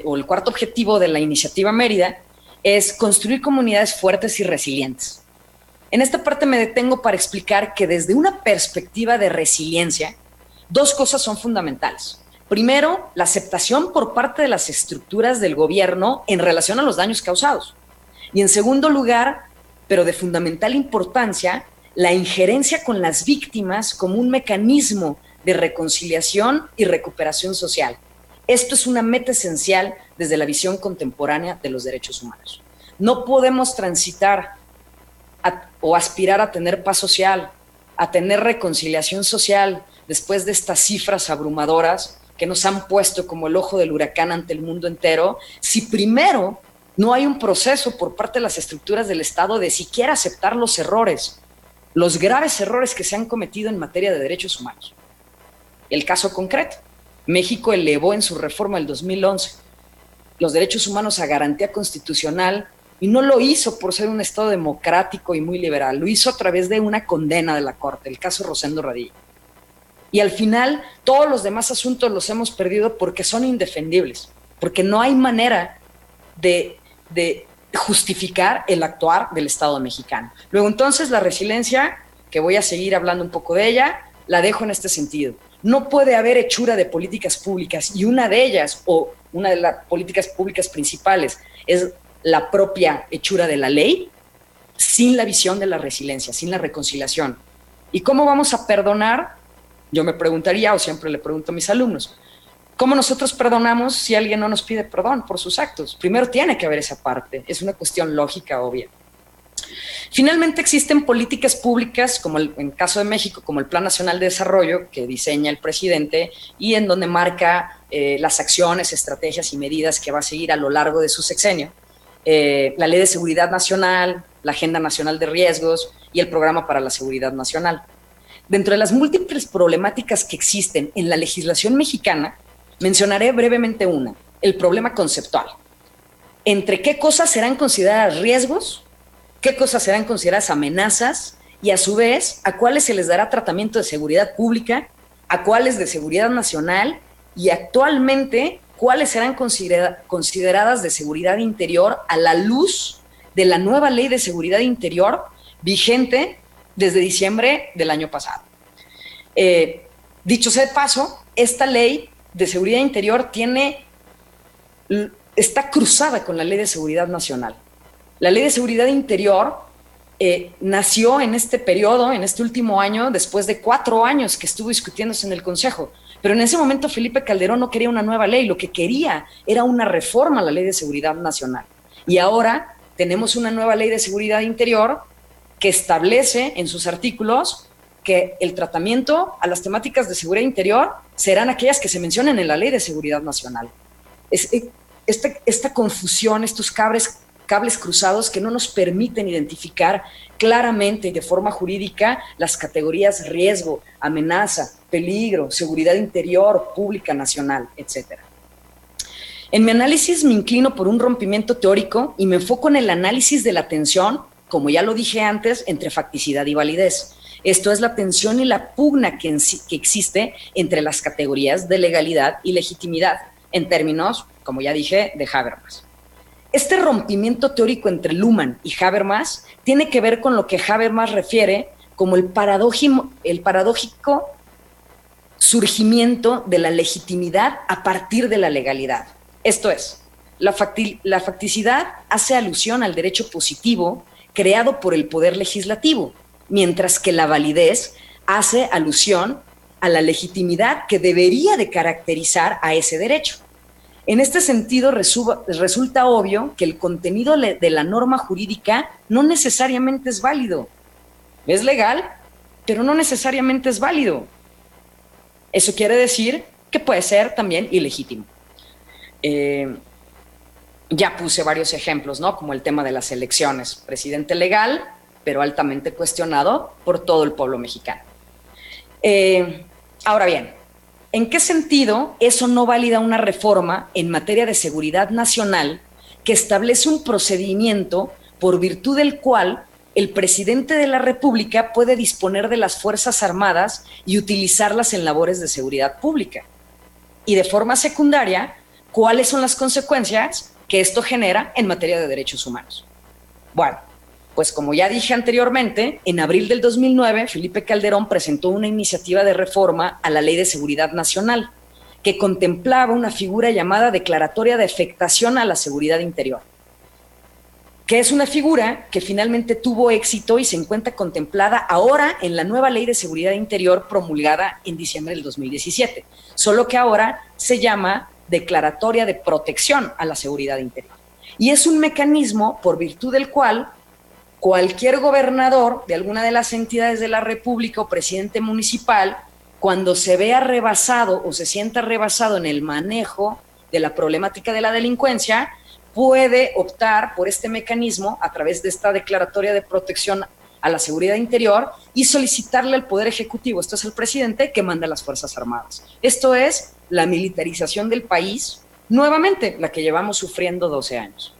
S6: o el cuarto objetivo de la Iniciativa Mérida es construir comunidades fuertes y resilientes. En esta parte me detengo para explicar que desde una perspectiva de resiliencia, 2 cosas son fundamentales. Primero, la aceptación por parte de las estructuras del gobierno en relación a los daños causados. Y en segundo lugar, pero de fundamental importancia, la injerencia con las víctimas como un mecanismo de reconciliación y recuperación social. Esto es una meta esencial desde la visión contemporánea de los derechos humanos. No podemos transitar o aspirar a tener paz social, a tener reconciliación social, después de estas cifras abrumadoras que nos han puesto como el ojo del huracán ante el mundo entero, si primero no hay un proceso por parte de las estructuras del Estado de siquiera aceptar los errores, los graves errores que se han cometido en materia de derechos humanos. El caso concreto, México elevó en su reforma del 2011 los derechos humanos a garantía constitucional y no lo hizo por ser un Estado democrático y muy liberal, lo hizo a través de una condena de la Corte, el caso Rosendo Radilla. Y al final, todos los demás asuntos los hemos perdido porque son indefendibles, porque no hay manera de justificar el actuar del Estado mexicano. Luego, entonces, la resiliencia, que voy a seguir hablando un poco de ella, la dejo en este sentido. No puede haber hechura de políticas públicas, y una de ellas, o una de las políticas públicas principales, es la propia hechura de la ley, sin la visión de la resiliencia, sin la reconciliación. ¿Y cómo vamos a perdonar? Yo me preguntaría, o siempre le pregunto a mis alumnos, ¿cómo nosotros perdonamos si alguien no nos pide perdón por sus actos? Primero tiene que haber esa parte, es una cuestión lógica, obvia. Finalmente existen políticas públicas, como en caso de México, como el Plan Nacional de Desarrollo, que diseña el presidente y en donde marca las acciones, estrategias y medidas que va a seguir a lo largo de su sexenio. La Ley de Seguridad Nacional, la Agenda Nacional de Riesgos y el Programa para la Seguridad Nacional. Dentro de las múltiples problemáticas que existen en la legislación mexicana, mencionaré brevemente una, el problema conceptual. Entre qué cosas serán consideradas riesgos, qué cosas serán consideradas amenazas y a su vez a cuáles se les dará tratamiento de seguridad pública, a cuáles de seguridad nacional y actualmente cuáles serán consideradas de seguridad interior a la luz de la nueva ley de seguridad interior vigente desde diciembre del año pasado. Dicho sea de paso, esta ley de seguridad interior está cruzada con la ley de seguridad nacional. La ley de seguridad interior nació en este periodo, en este último año, después de 4 años que estuvo discutiéndose en el Consejo. Pero en ese momento Felipe Calderón no quería una nueva ley, lo que quería era una reforma a la ley de seguridad nacional. Y ahora tenemos una nueva ley de seguridad interior que establece en sus artículos que el tratamiento a las temáticas de seguridad interior serán aquellas que se mencionan en la ley de seguridad nacional. Esta confusión, estos cables cruzados que no nos permiten identificar claramente y de forma jurídica las categorías riesgo, amenaza, peligro, seguridad interior, pública, nacional, etc. En mi análisis me inclino por un rompimiento teórico y me enfoco en el análisis de la tensión, como ya lo dije antes, entre facticidad y validez. Esto es la tensión y la pugna que existe entre las categorías de legalidad y legitimidad, en términos, como ya dije, de Habermas. Este rompimiento teórico entre Luhmann y Habermas tiene que ver con lo que Habermas refiere como el paradójico surgimiento de la legitimidad a partir de la legalidad. Esto es, la facticidad hace alusión al derecho positivo creado por el poder legislativo, mientras que la validez hace alusión a la legitimidad que debería de caracterizar a ese derecho. En este sentido, resulta obvio que el contenido de la norma jurídica no necesariamente es válido. Es legal, pero no necesariamente es válido. Eso quiere decir que puede ser también ilegítimo. Ya puse varios ejemplos, ¿no? Como el tema de las elecciones. Presidente legal, pero altamente cuestionado por todo el pueblo mexicano. Ahora bien, ¿en qué sentido eso no valida una reforma en materia de seguridad nacional que establece un procedimiento por virtud del cual el presidente de la República puede disponer de las Fuerzas Armadas y utilizarlas en labores de seguridad pública? Y de forma secundaria, ¿cuáles son las consecuencias que esto genera en materia de derechos humanos? Bueno, pues como ya dije anteriormente, en abril del 2009, Felipe Calderón presentó una iniciativa de reforma a la Ley de Seguridad Nacional que contemplaba una figura llamada declaratoria de afectación a la seguridad interior, que es una figura que finalmente tuvo éxito y se encuentra contemplada ahora en la nueva Ley de Seguridad Interior promulgada en diciembre del 2017, solo que ahora se llama declaratoria de protección a la seguridad interior. Y es un mecanismo por virtud del cual cualquier gobernador de alguna de las entidades de la República o presidente municipal, cuando se vea rebasado o se sienta rebasado en el manejo de la problemática de la delincuencia, puede optar por este mecanismo a través de esta declaratoria de protección a la seguridad interior y solicitarle al Poder Ejecutivo, esto es el presidente, que manda las Fuerzas Armadas. Esto es la militarización del país, nuevamente la que llevamos sufriendo 12 años.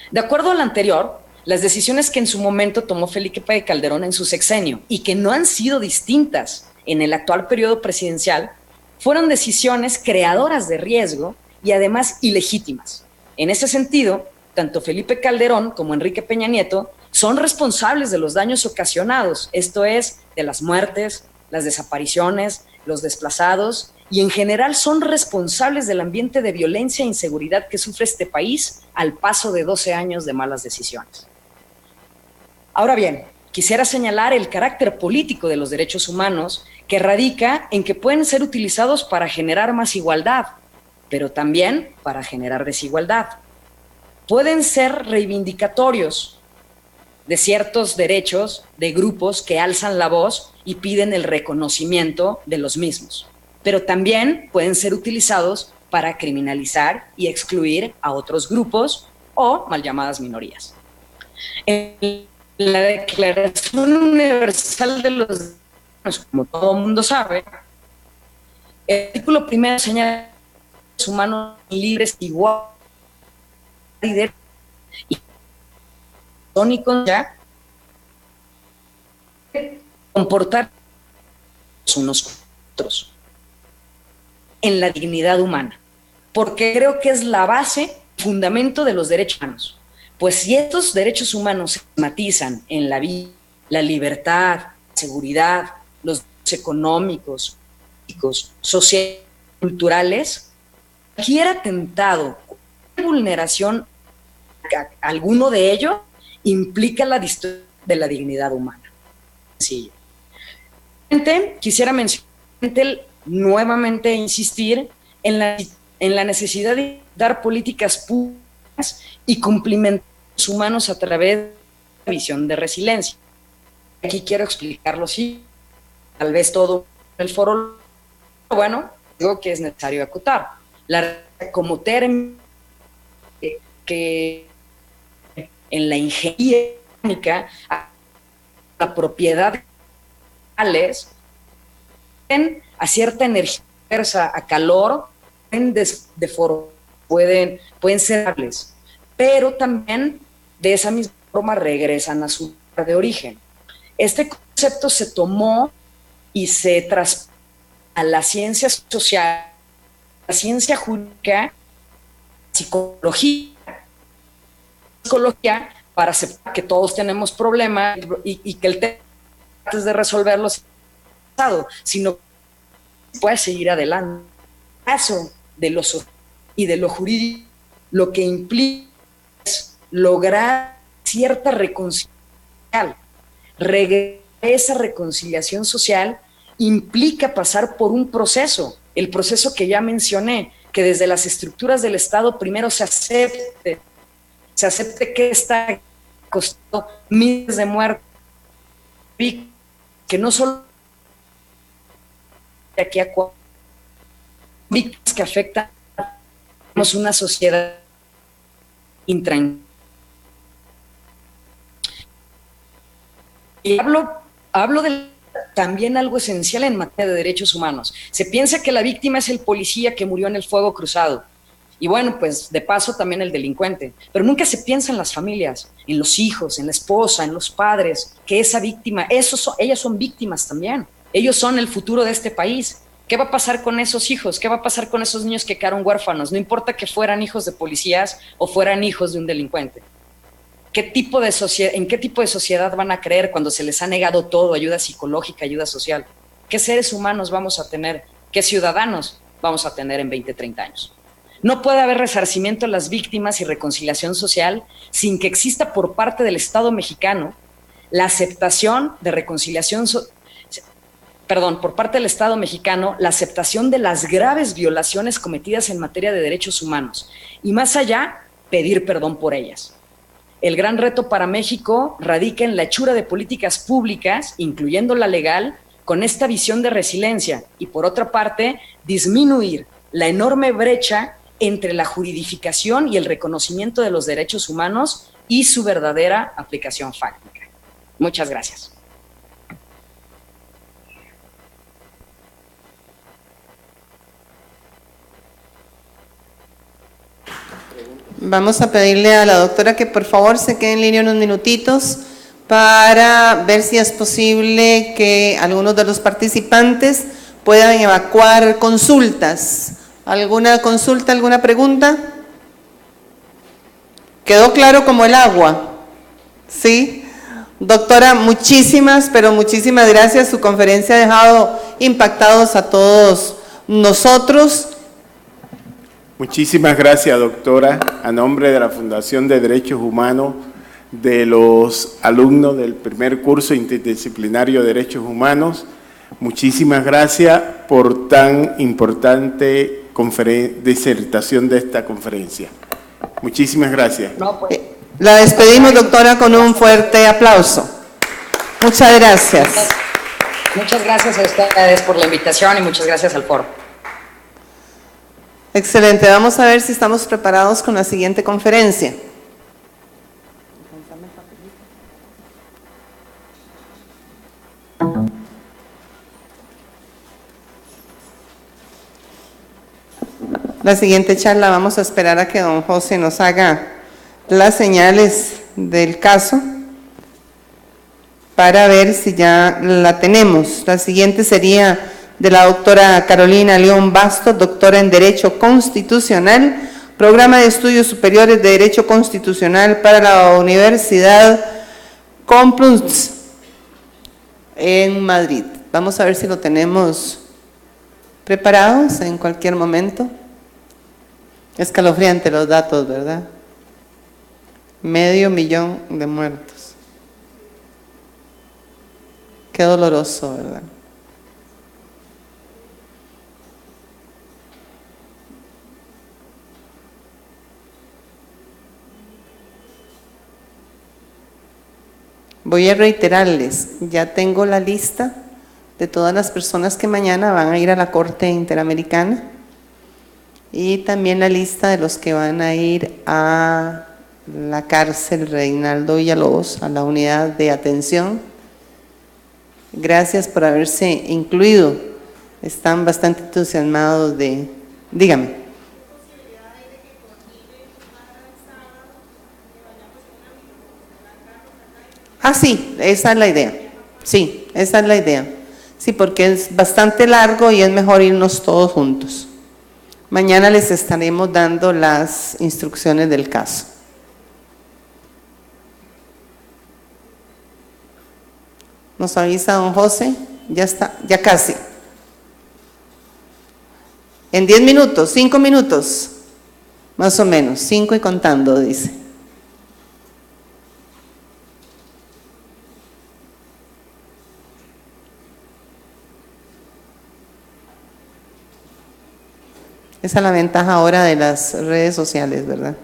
S6: De acuerdo a lo anterior, las decisiones que en su momento tomó Felipe Calderón en su sexenio y que no han sido distintas en el actual periodo presidencial fueron decisiones creadoras de riesgo y además ilegítimas. En ese sentido, tanto Felipe Calderón como Enrique Peña Nieto son responsables de los daños ocasionados, esto es, de las muertes, las desapariciones, los desplazados, y en general son responsables del ambiente de violencia e inseguridad que sufre este país al paso de 12 años de malas decisiones. Ahora bien, quisiera señalar el carácter político de los derechos humanos que radica en que pueden ser utilizados para generar más igualdad, pero también para generar desigualdad. Pueden ser reivindicatorios de ciertos derechos de grupos que alzan la voz y piden el reconocimiento de los mismos, pero también pueden ser utilizados para criminalizar y excluir a otros grupos o mal llamadas minorías. En la Declaración Universal de los Derechos Humanos, como todo el mundo sabe, el artículo primero señala los humanos libres, iguales y con ya comportar unos con otros en la dignidad humana, porque creo que es la base, fundamento de los derechos humanos. Pues si estos derechos humanos se matizan en la vida, la libertad, la seguridad, los derechos económicos, políticos, sociales, culturales, cualquier atentado, cualquier vulneración a alguno de ellos implica la distorsión de la dignidad humana. Sencillo. Quisiera mencionar nuevamente insistir en la necesidad de dar políticas públicas y cumplimentos humanos a través de la visión de resiliencia. Aquí quiero explicarlo, sí, tal vez todo el foro, bueno, digo que es necesario acotar. Como término que en la ingeniería técnica, la propiedad a cierta energía diversa, a calor, pueden ser hables, pero también de esa misma forma regresan a su lugar de origen. Este concepto se tomó y se traspasó a la ciencia social, la ciencia jurídica, psicología, para aceptar que todos tenemos problemas y que el tema antes de resolverlos sino que puede seguir adelante. En el caso de lo social y de lo jurídico, lo que implica es lograr cierta reconciliación. Esa reconciliación social implica pasar por un proceso, el proceso que ya mencioné, que desde las estructuras del Estado primero se acepte que está costando miles de muertes, que no solo de aquí a víctimas que afectan a una sociedad intranquila. Y hablo de también algo esencial en materia de derechos humanos. Se piensa que la víctima es el policía que murió en el fuego cruzado. Y bueno, pues de paso también el delincuente. Pero nunca se piensa en las familias, en los hijos, en la esposa, en los padres, que esa víctima, ellas son víctimas también. Ellos son el futuro de este país. ¿Qué va a pasar con esos hijos? ¿Qué va a pasar con esos niños que quedaron huérfanos? No importa que fueran hijos de policías o fueran hijos de un delincuente. ¿En qué tipo de sociedad van a creer cuando se les ha negado todo, ayuda psicológica, ayuda social? ¿Qué seres humanos vamos a tener? ¿Qué ciudadanos vamos a tener en 20, 30 años? No puede haber resarcimiento a las víctimas y reconciliación social sin que exista por parte del Estado mexicano la aceptación de por parte del Estado mexicano, la aceptación de las graves violaciones cometidas en materia de derechos humanos y más allá, pedir perdón por ellas. El gran reto para México radica en la hechura de políticas públicas, incluyendo la legal, con esta visión de resiliencia y por otra parte, disminuir la enorme brecha entre la juridificación y el reconocimiento de los derechos humanos y su verdadera aplicación fáctica. Muchas gracias.
S3: Vamos a pedirle a la doctora que por favor se quede en línea unos minutitos para ver si es posible que algunos de los participantes puedan evacuar consultas. ¿Alguna consulta, alguna pregunta? ¿Quedó claro como el agua? ¿Sí? Doctora, muchísimas gracias. Su conferencia ha dejado impactados a todos nosotros.
S4: Muchísimas gracias, doctora. A nombre de la Fundación de Derechos Humanos, de los alumnos del primer curso interdisciplinario de Derechos Humanos, muchísimas gracias por tan importante disertación de esta conferencia. Muchísimas gracias.
S3: La despedimos, doctora, con un fuerte aplauso. Muchas gracias.
S6: Muchas gracias a ustedes por la invitación y muchas gracias al foro.
S3: Excelente. Vamos a ver si estamos preparados con la siguiente conferencia. La siguiente charla vamos a esperar a que don José nos haga las señales del caso para ver si ya la tenemos. La siguiente sería de la doctora Carolina León Bastos, doctora en Derecho Constitucional, Programa de Estudios Superiores de Derecho Constitucional para la Universidad Complutense en Madrid. Vamos a ver si lo tenemos preparados en cualquier momento. Escalofriante los datos, ¿verdad? 500,000 de muertos. Qué doloroso, ¿verdad? Voy a reiterarles, ya tengo la lista de todas las personas que mañana van a ir a la Corte Interamericana y también la lista de los que van a ir a la cárcel Reinaldo Villalobos, a la unidad de atención. Gracias por haberse incluido. Están bastante entusiasmados de... Dígame. Ah, sí, esa es la idea. Sí, esa es la idea. Sí, porque es bastante largo y es mejor irnos todos juntos. Mañana les estaremos dando las instrucciones del caso. Nos avisa don José, ya está, ya casi. En 10 minutos, 5 minutos, más o menos, 5 y contando, dice. Esa es la ventaja ahora de las redes sociales, ¿verdad?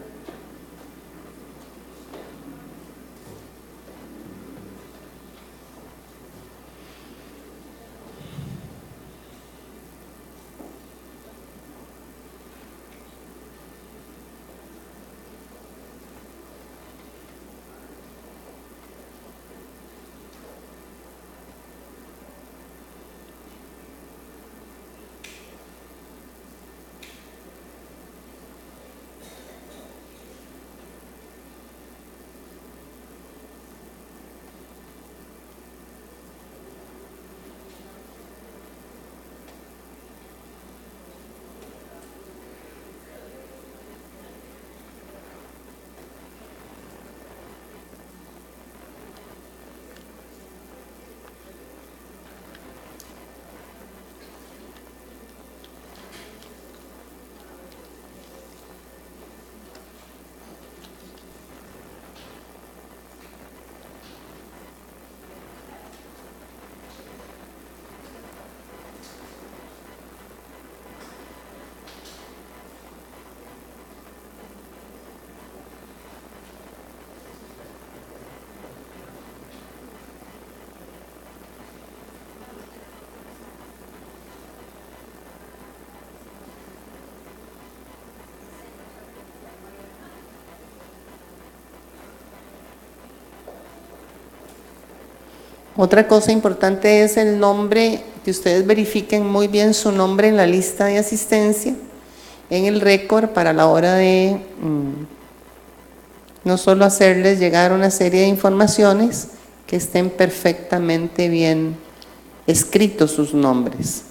S3: Otra cosa importante es el nombre, que ustedes verifiquen muy bien su nombre en la lista de asistencia, en el récord, para la hora de no solo hacerles llegar una serie de informaciones, que estén perfectamente bien escritos sus nombres.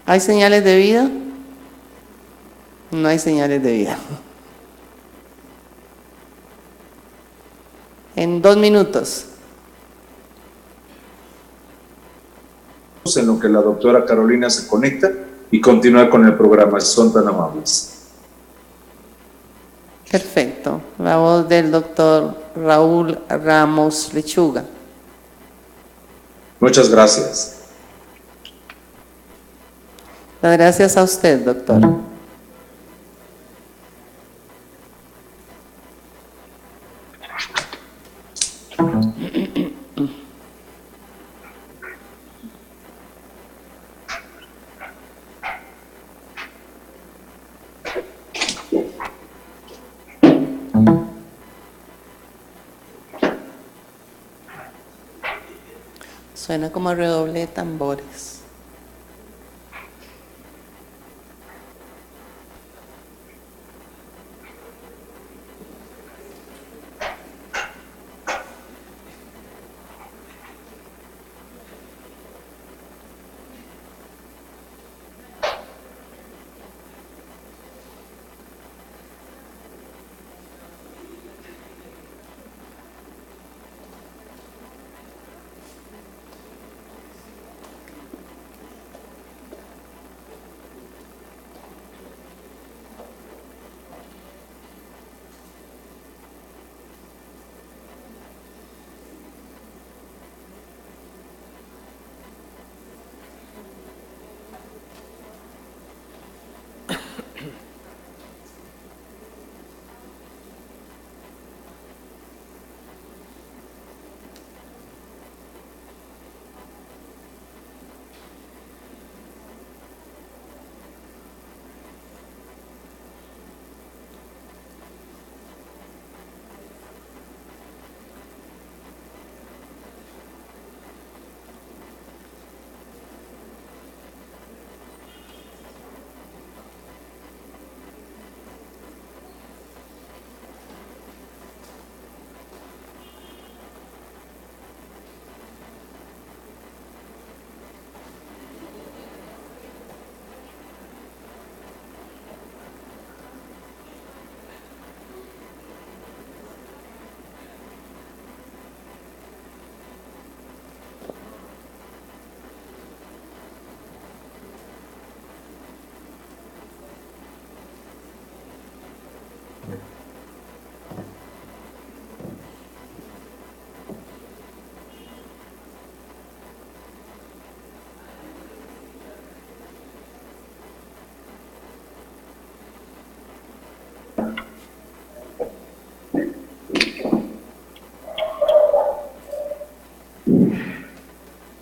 S3: ¿Hay señales de vida? No hay señales de vida. En 2 minutos.
S7: En lo que la doctora Carolina se conecta y continúa con el programa, si son tan amables.
S3: Perfecto. La voz del doctor Raúl Ramos Lechuga.
S7: Muchas gracias.
S3: Las gracias a usted, doctor.
S8: Suena como redoble de tambores.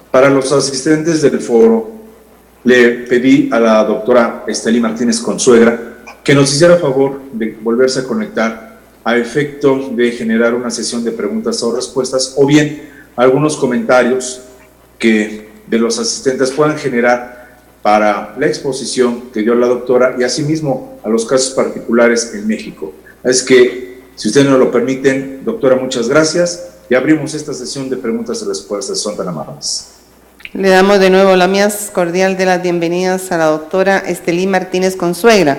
S7: Para los asistentes del foro, le pedí a la doctora Estelí Martínez Consuegra que nos hiciera favor de volverse a conectar a efecto de generar una sesión de preguntas o respuestas, o bien algunos comentarios que de los asistentes puedan generar para la exposición que dio la doctora y asimismo a los casos particulares en México. Es que, si ustedes nos lo permiten, doctora, muchas gracias y abrimos esta sesión de preguntas y respuestas. Son tan amables.
S8: Le damos de nuevo la más cordial de las bienvenidas a la doctora Estelí Martínez Consuegra.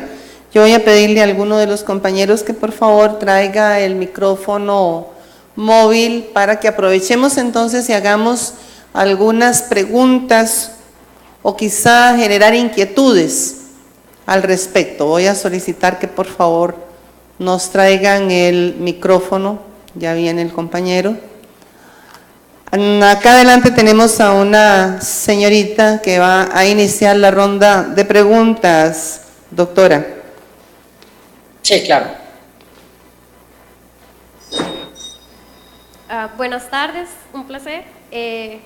S8: Yo voy a pedirle a alguno de los compañeros que por favor traiga el micrófono móvil para que aprovechemos entonces y hagamos algunas preguntas o quizá generar inquietudes al respecto. Voy a solicitar que por favor nos traigan el micrófono. Ya viene el compañero. Acá adelante tenemos a una señorita que va a iniciar la ronda de preguntas, doctora.
S9: Sí, claro. Buenas tardes, un placer.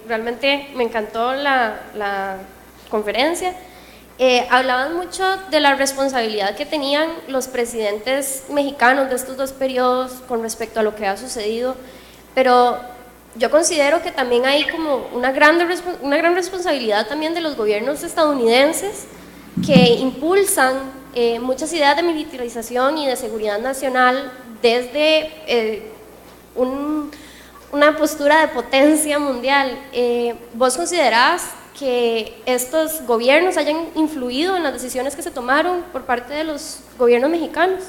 S9: Realmente me encantó la conferencia. Hablaban mucho de la responsabilidad que tenían los presidentes mexicanos de estos dos periodos con respecto a lo que ha sucedido, pero yo considero que también hay como una gran responsabilidad también de los gobiernos estadounidenses que impulsan muchas ideas de militarización y de seguridad nacional desde una postura de potencia mundial. ¿Vos considerás que estos gobiernos hayan influido en las decisiones que se tomaron por parte de los gobiernos mexicanos?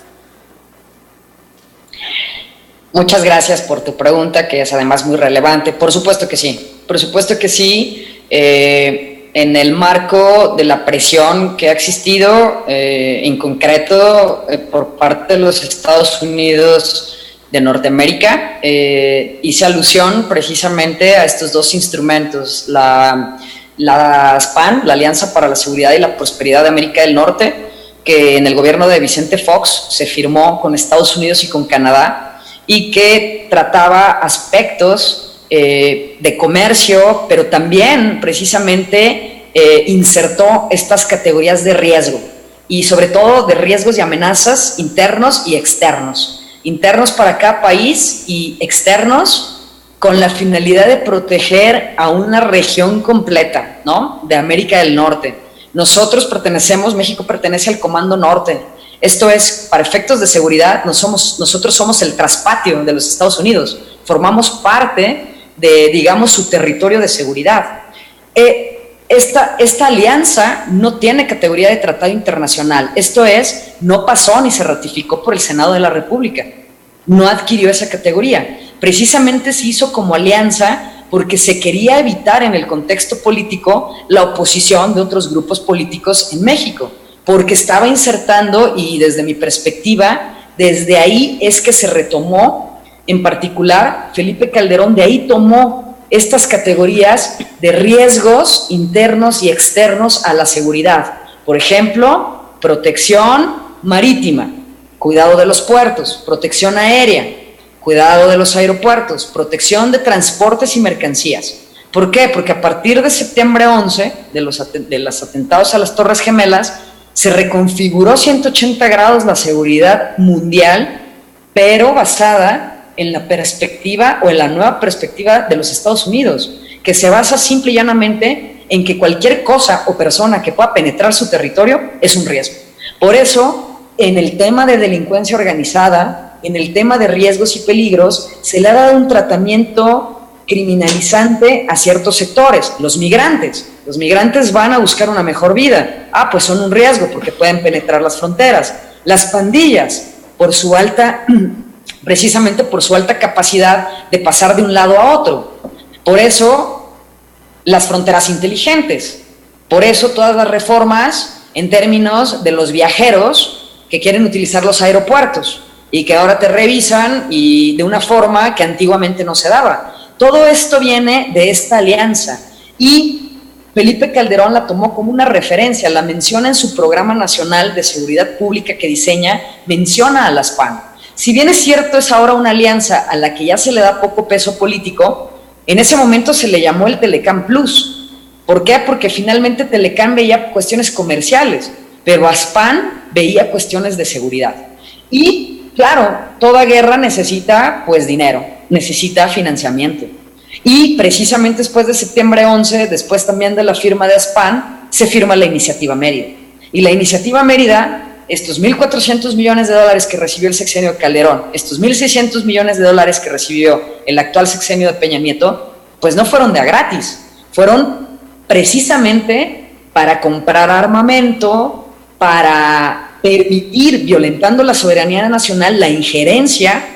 S6: Muchas gracias por tu pregunta, que es además muy relevante. Por supuesto que sí, por supuesto que sí. En el marco de la presión que ha existido, en concreto por parte de los Estados Unidos de Norteamérica, hice alusión precisamente a estos dos instrumentos, la SPAN, la Alianza para la Seguridad y la Prosperidad de América del Norte, que en el gobierno de Vicente Fox se firmó con Estados Unidos y con Canadá, y que trataba aspectos de comercio, pero también precisamente insertó estas categorías de riesgo y sobre todo de riesgos y amenazas internos y externos. Internos para cada país y externos con la finalidad de proteger a una región completa, ¿no? De América del Norte. México pertenece al Comando Norte. Esto es, para efectos de seguridad, nosotros somos el traspatio de los Estados Unidos. Formamos parte de, digamos, su territorio de seguridad. Esta alianza no tiene categoría de tratado internacional. Esto es, no pasó ni se ratificó por el Senado de la República. No adquirió esa categoría. Precisamente se hizo como alianza porque se quería evitar en el contexto político la oposición de otros grupos políticos en México, porque estaba insertando, y desde mi perspectiva, desde ahí es que se retomó, en particular, Felipe Calderón de ahí tomó estas categorías de riesgos internos y externos a la seguridad. Por ejemplo, protección marítima, cuidado de los puertos, protección aérea, cuidado de los aeropuertos, protección de transportes y mercancías. ¿Por qué? Porque a partir de septiembre 11, de los atentados a las Torres Gemelas, se reconfiguró 180 grados la seguridad mundial, pero basada en la perspectiva o en la nueva perspectiva de los Estados Unidos, que se basa simple y llanamente en que cualquier cosa o persona que pueda penetrar su territorio es un riesgo. Por eso, en el tema de delincuencia organizada, en el tema de riesgos y peligros, se le ha dado un tratamiento criminalizante a ciertos sectores. Los migrantes van a buscar una mejor vida. Pues son un riesgo porque pueden penetrar las fronteras. Las pandillas, precisamente por su alta capacidad de pasar de un lado a otro. Por eso, las fronteras inteligentes. Por eso, todas las reformas en términos de los viajeros que quieren utilizar los aeropuertos y que ahora te revisan y de una forma que antiguamente no se daba. Todo esto viene de esta alianza y Felipe Calderón la tomó como una referencia, la menciona en su Programa Nacional de Seguridad Pública que diseña, menciona a las PAN. Si bien es cierto, es ahora una alianza a la que ya se le da poco peso político, en ese momento se le llamó el Telecán Plus. ¿Por qué? Porque finalmente Telecán veía cuestiones comerciales, pero ASPAN veía cuestiones de seguridad. Y claro, toda guerra necesita pues dinero, necesita financiamiento. Y precisamente después de septiembre 11, después también de la firma de ASPAN, se firma la Iniciativa Mérida. Y la Iniciativa Mérida, estos 1.400 millones de dólares que recibió el sexenio de Calderón, estos 1.600 millones de dólares que recibió el actual sexenio de Peña Nieto, pues no fueron de a gratis, fueron precisamente para comprar armamento, para permitir, violentando la soberanía nacional, la injerencia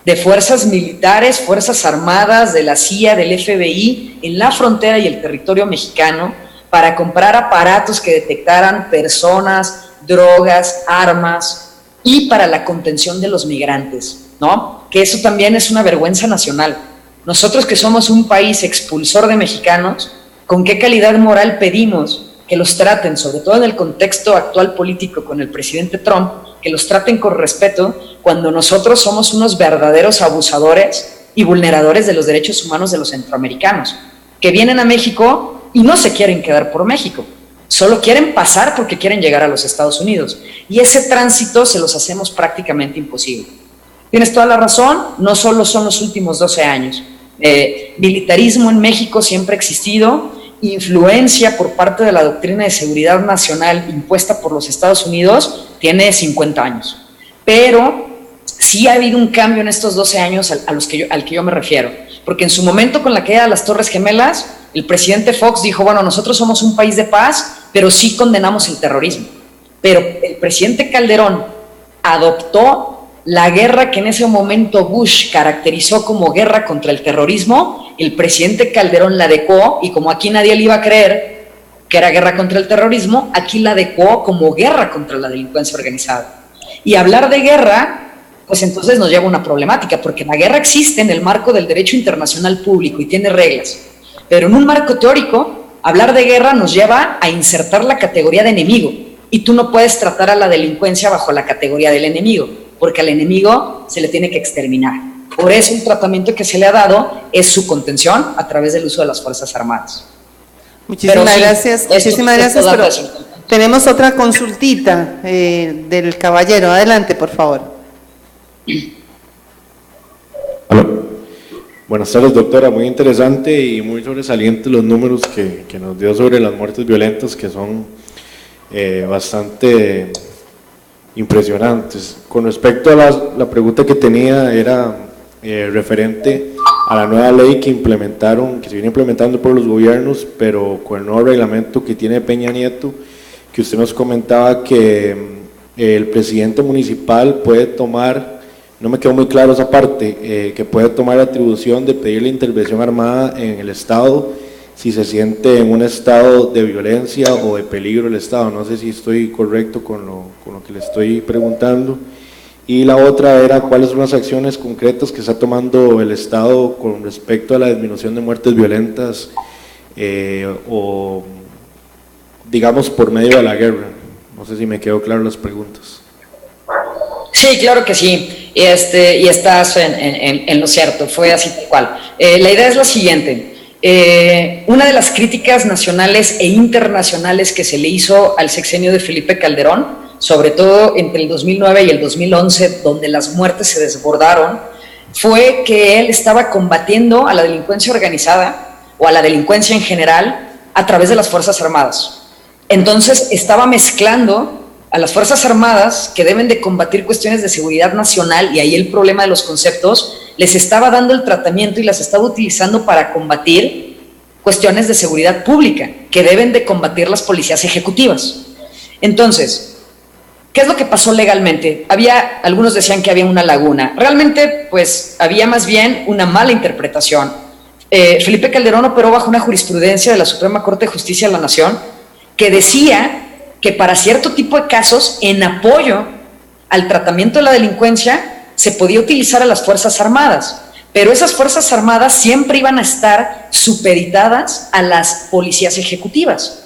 S6: de fuerzas militares, fuerzas armadas, de la CIA, del FBI, en la frontera y el territorio mexicano, para comprar aparatos que detectaran personas, drogas, armas, y para la contención de los migrantes, ¿no? Que eso también es una vergüenza nacional. Nosotros que somos un país expulsor de mexicanos, ¿con qué calidad moral pedimos que los traten, sobre todo en el contexto actual político con el presidente Trump, que los traten con respeto cuando nosotros somos unos verdaderos abusadores y vulneradores de los derechos humanos de los centroamericanos, que vienen a México y no se quieren quedar por México, solo quieren pasar porque quieren llegar a los Estados Unidos, y ese tránsito se los hacemos prácticamente imposible. Tienes toda la razón, no solo son los últimos 12 años. Militarismo en México siempre ha existido, influencia por parte de la doctrina de seguridad nacional impuesta por los Estados Unidos tiene 50 años, pero sí ha habido un cambio en estos 12 años al que yo me refiero, porque en su momento con la caída de las Torres Gemelas, el presidente Fox dijo, bueno, nosotros somos un país de paz, pero sí condenamos el terrorismo, pero el presidente Calderón adoptó la guerra que en ese momento Bush caracterizó como guerra contra el terrorismo. El presidente Calderón la adecuó, y como aquí nadie le iba a creer que era guerra contra el terrorismo, aquí la adecuó como guerra contra la delincuencia organizada. Y hablar de guerra, pues entonces nos lleva a una problemática, porque la guerra existe en el marco del derecho internacional público y tiene reglas, pero en un marco teórico, hablar de guerra nos lleva a insertar la categoría de enemigo, y tú no puedes tratar a la delincuencia bajo la categoría del enemigo, porque al enemigo se le tiene que exterminar. Por eso el tratamiento que se le ha dado es su contención a través del uso de las Fuerzas Armadas.
S8: Muchísimas gracias, pero Tenemos otra consultita del caballero. Adelante, por favor.
S10: Aló. Buenas tardes, doctora. Muy interesante y muy sobresaliente los números que nos dio sobre las muertes violentas, que son bastante impresionantes. Con respecto a la pregunta que tenía, era referente a la nueva ley que implementaron, que se viene implementando por los gobiernos, pero con el nuevo reglamento que tiene Peña Nieto, que usted nos comentaba que el presidente municipal puede tomar, no me quedó muy claro esa parte, que puede tomar la atribución de pedir la intervención armada en el Estado si se siente en un estado de violencia o de peligro el Estado. No sé si estoy correcto con lo que le estoy preguntando. Y la otra era cuáles son las acciones concretas que está tomando el Estado con respecto a la disminución de muertes violentas o digamos por medio de la guerra. No sé si me quedó claro las preguntas.
S6: Sí, claro que sí, y estás en lo cierto, fue así tal cual. La idea es la siguiente. Una de las críticas nacionales e internacionales que se le hizo al sexenio de Felipe Calderón, sobre todo entre el 2009 y el 2011, donde las muertes se desbordaron, fue que él estaba combatiendo a la delincuencia organizada o a la delincuencia en general a través de las Fuerzas Armadas. Entonces estaba mezclando a las Fuerzas Armadas, que deben de combatir cuestiones de seguridad nacional, y ahí el problema de los conceptos, les estaba dando el tratamiento y las estaba utilizando para combatir cuestiones de seguridad pública, que deben de combatir las policías ejecutivas. Entonces, ¿qué es lo que pasó legalmente? Algunos decían que había una laguna. Realmente, pues, había más bien una mala interpretación. Felipe Calderón operó bajo una jurisprudencia de la Suprema Corte de Justicia de la Nación que decía que para cierto tipo de casos, en apoyo al tratamiento de la delincuencia, se podía utilizar a las Fuerzas Armadas, pero esas Fuerzas Armadas siempre iban a estar supeditadas a las policías ejecutivas.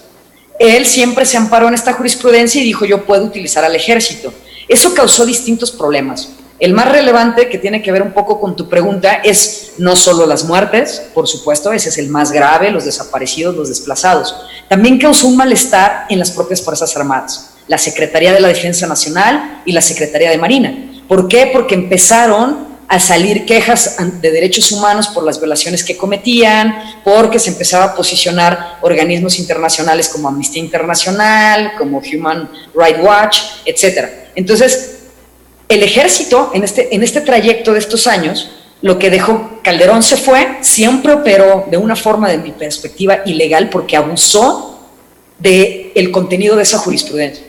S6: Él siempre se amparó en esta jurisprudencia y dijo: yo puedo utilizar al ejército. Eso causó distintos problemas. El más relevante, que tiene que ver un poco con tu pregunta, es no solo las muertes, por supuesto, ese es el más grave, los desaparecidos, los desplazados. También causó un malestar en las propias Fuerzas Armadas, la Secretaría de la Defensa Nacional y la Secretaría de Marina. ¿Por qué? Porque empezaron a salir quejas de derechos humanos por las violaciones que cometían, porque se empezaba a posicionar organismos internacionales como Amnistía Internacional, como Human Rights Watch, etc. Entonces, el ejército, en este trayecto de estos años, lo que dejó, Calderón se fue, siempre operó de una forma, de mi perspectiva, ilegal, porque abusó del contenido de esa jurisprudencia.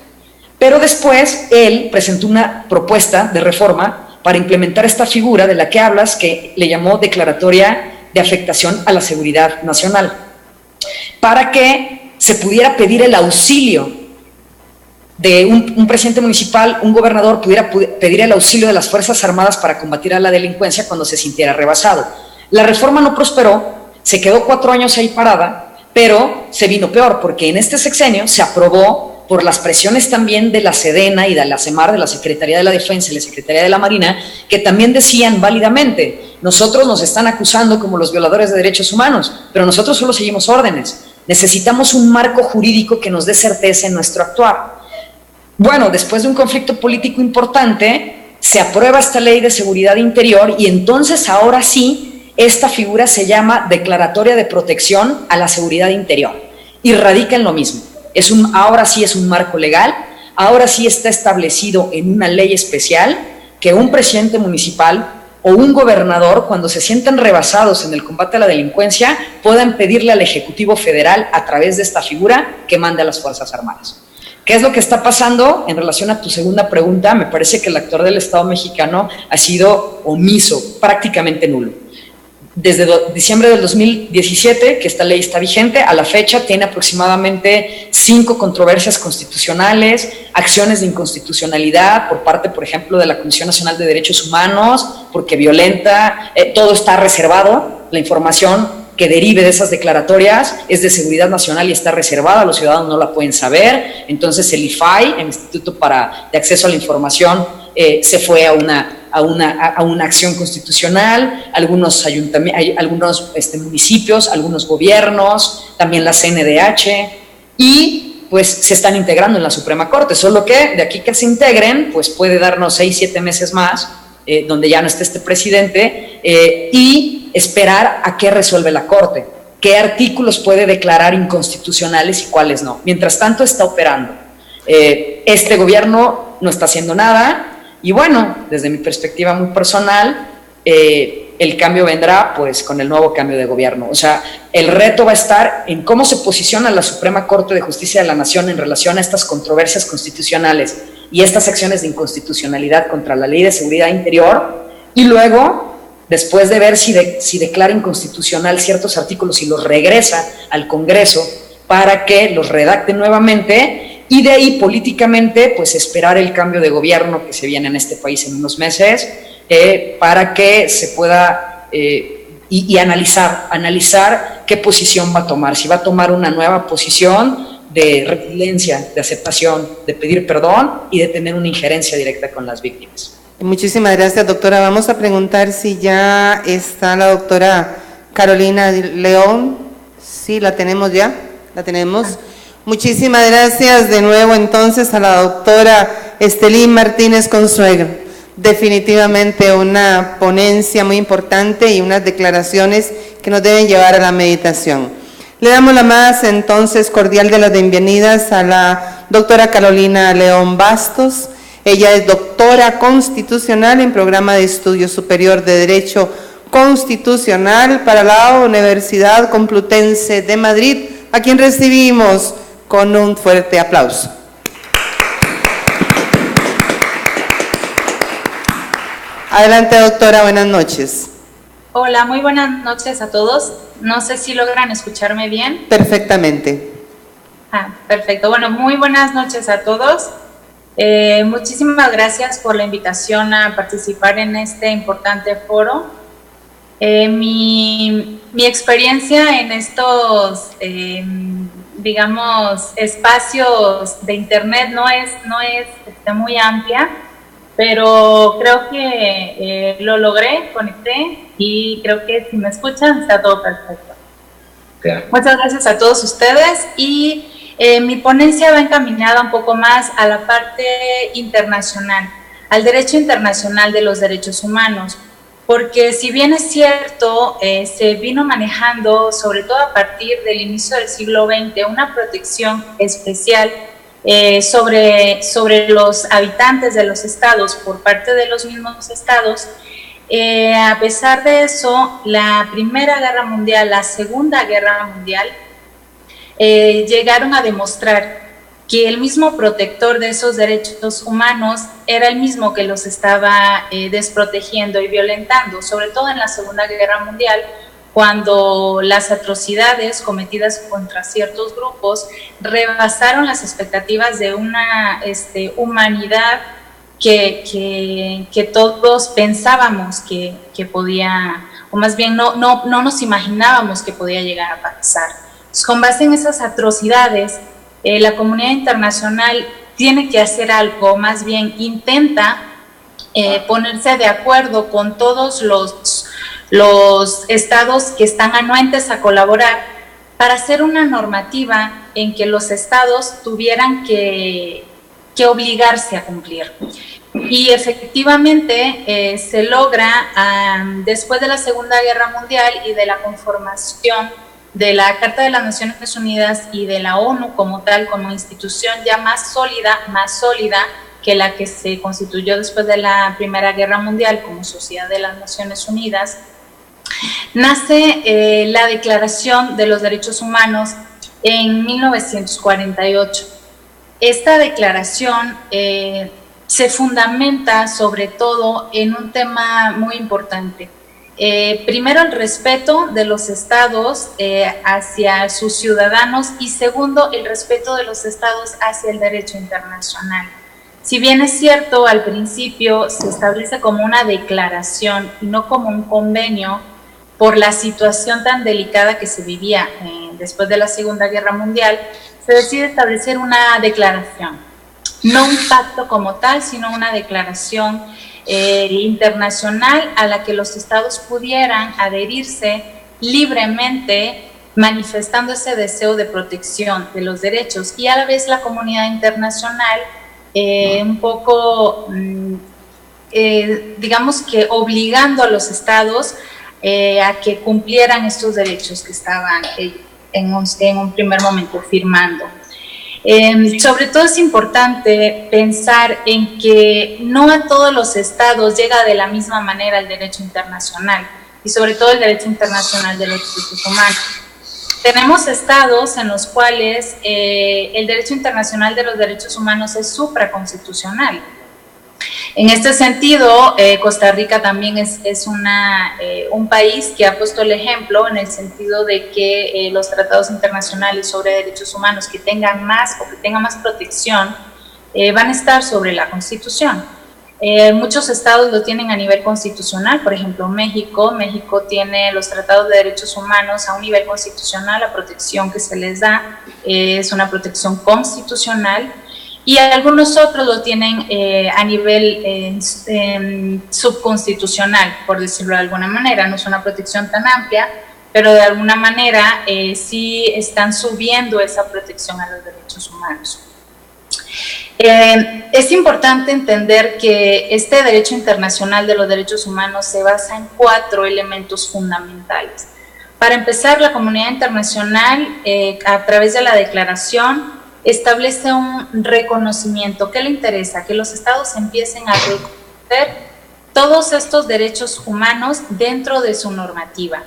S6: Pero después, él presentó una propuesta de reforma para implementar esta figura de la que hablas, que le llamó declaratoria de afectación a la seguridad nacional, para que se pudiera pedir el auxilio de un presidente municipal, un gobernador pudiera pedir el auxilio de las Fuerzas Armadas para combatir a la delincuencia cuando se sintiera rebasado. La reforma no prosperó, se quedó 4 años ahí parada, pero se vino peor, porque en este sexenio se aprobó, por las presiones también de la Sedena y de la CEMAR, de la Secretaría de la Defensa y la Secretaría de la Marina, que también decían válidamente: nosotros nos están acusando como los violadores de derechos humanos, pero nosotros solo seguimos órdenes. Necesitamos un marco jurídico que nos dé certeza en nuestro actuar. Bueno, después de un conflicto político importante, se aprueba esta ley de seguridad interior y entonces ahora sí, esta figura se llama Declaratoria de Protección a la Seguridad Interior y radica en lo mismo. Ahora sí es un marco legal, ahora sí está establecido en una ley especial que un presidente municipal o un gobernador, cuando se sientan rebasados en el combate a la delincuencia, puedan pedirle al Ejecutivo Federal, a través de esta figura, que mande a las Fuerzas Armadas. ¿Qué es lo que está pasando? En relación a tu segunda pregunta, me parece que el actuar del Estado mexicano ha sido omiso, prácticamente nulo. Desde diciembre del 2017, que esta ley está vigente, a la fecha tiene aproximadamente 5 controversias constitucionales, acciones de inconstitucionalidad por parte, por ejemplo, de la Comisión Nacional de Derechos Humanos, porque violenta, todo está reservado, la información que derive de esas declaratorias es de seguridad nacional y está reservada, los ciudadanos no la pueden saber. Entonces el IFAI, el Instituto de Acceso a la Información, se fue a una acción constitucional, algunos municipios, algunos gobiernos, también la CNDH, y pues se están integrando en la Suprema Corte, solo que de aquí que se integren, pues puede darnos 6-7 meses más, donde ya no esté este presidente, y esperar a qué resuelve la Corte, qué artículos puede declarar inconstitucionales y cuáles no. Mientras tanto está operando. Este gobierno no está haciendo nada, y bueno, desde mi perspectiva muy personal, el cambio vendrá pues con el nuevo cambio de gobierno. O sea, el reto va a estar en cómo se posiciona la Suprema Corte de Justicia de la Nación en relación a estas controversias constitucionales y estas acciones de inconstitucionalidad contra la Ley de Seguridad Interior, y luego, después de ver si declara inconstitucional ciertos artículos y los regresa al Congreso para que los redacten nuevamente, y de ahí políticamente pues esperar el cambio de gobierno que se viene en este país en unos meses, para que se pueda y analizar qué posición va a tomar, si va a tomar una nueva posición de resiliencia, de aceptación, de pedir perdón y de tener una injerencia directa con las víctimas.
S8: Muchísimas gracias, doctora. Vamos a preguntar si ya está la doctora Carolina León. Sí, la tenemos ya, la tenemos. Muchísimas gracias de nuevo entonces a la doctora Estelín Martínez Consuegra. Definitivamente una ponencia muy importante y unas declaraciones que nos deben llevar a la meditación. Le damos la más entonces cordial de las bienvenidas a la doctora Carolina León Bastos. Ella es doctora constitucional en programa de estudio superior de Derecho Constitucional para la Universidad Complutense de Madrid, a quien recibimos con un fuerte aplauso. Adelante, doctora, buenas noches.
S11: Hola, muy buenas noches a todos. No sé si logran escucharme bien.
S8: Perfectamente.
S11: Perfecto. Bueno, muy buenas noches a todos. Muchísimas gracias por la invitación a participar en este importante foro. Mi experiencia en estos, digamos, espacios de internet no es muy amplia, pero creo que lo logré, conecté, y creo que si me escuchan está todo perfecto. Muchas gracias a todos ustedes, y mi ponencia va encaminada un poco más a la parte internacional, al derecho internacional de los derechos humanos, porque si bien es cierto, se vino manejando, sobre todo a partir del inicio del siglo XX, una protección especial sobre los habitantes de los estados por parte de los mismos estados. A pesar de eso, la Primera Guerra Mundial, la Segunda Guerra Mundial, llegaron a demostrar que el mismo protector de esos derechos humanos era el mismo que los estaba desprotegiendo y violentando, sobre todo en la Segunda Guerra Mundial, cuando las atrocidades cometidas contra ciertos grupos rebasaron las expectativas de una humanidad que todos pensábamos que podía, o más bien no nos imaginábamos que podía llegar a pasar. Entonces, con base en esas atrocidades, la comunidad internacional tiene que hacer algo, más bien intenta ponerse de acuerdo con todos los estados que están anuentes a colaborar para hacer una normativa en que los estados tuvieran que obligarse a cumplir. Y efectivamente se logra después de la Segunda Guerra Mundial y de la conformación de la Carta de las Naciones Unidas y de la ONU como tal, como institución ya más sólida que la que se constituyó después de la Primera Guerra Mundial como Sociedad de las Naciones Unidas, nace la Declaración de los Derechos Humanos en 1948. Esta declaración se fundamenta sobre todo en un tema muy importante. Primero, el respeto de los estados hacia sus ciudadanos, y segundo, el respeto de los estados hacia el derecho internacional. Si bien es cierto, al principio se establece como una declaración y no como un convenio por la situación tan delicada que se vivía después de la Segunda Guerra Mundial, se decide establecer una declaración, no un pacto como tal, sino una declaración internacional a la que los estados pudieran adherirse libremente manifestando ese deseo de protección de los derechos, y a la vez la comunidad internacional un poco, digamos que obligando a los estados a que cumplieran estos derechos que estaban en un primer momento firmando. Sobre todo es importante pensar en que no a todos los estados llega de la misma manera el derecho internacional, y sobre todo el derecho internacional de los derechos humanos. Tenemos estados en los cuales el derecho internacional de los derechos humanos es supraconstitucional. En este sentido, Costa Rica también es un país que ha puesto el ejemplo en el sentido de que los tratados internacionales sobre derechos humanos que tengan más protección van a estar sobre la Constitución. Muchos estados lo tienen a nivel constitucional, por ejemplo México tiene los tratados de derechos humanos a un nivel constitucional, la protección que se les da es una protección constitucional, y algunos otros lo tienen a nivel subconstitucional, por decirlo de alguna manera. No es una protección tan amplia, pero de alguna manera sí están subiendo esa protección a los derechos humanos. Es importante entender que este derecho internacional de los derechos humanos se basa en 4 elementos fundamentales. Para empezar, la comunidad internacional, a través de la declaración, establece un reconocimiento. ¿Qué le interesa? Que los estados empiecen a reconocer todos estos derechos humanos dentro de su normativa.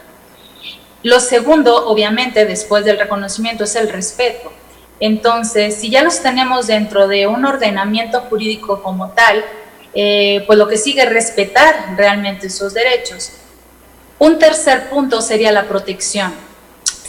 S11: Lo segundo, obviamente, después del reconocimiento, es el respeto. Entonces, si ya los tenemos dentro de un ordenamiento jurídico como tal, pues lo que sigue es respetar realmente esos derechos. Un tercer punto sería la protección.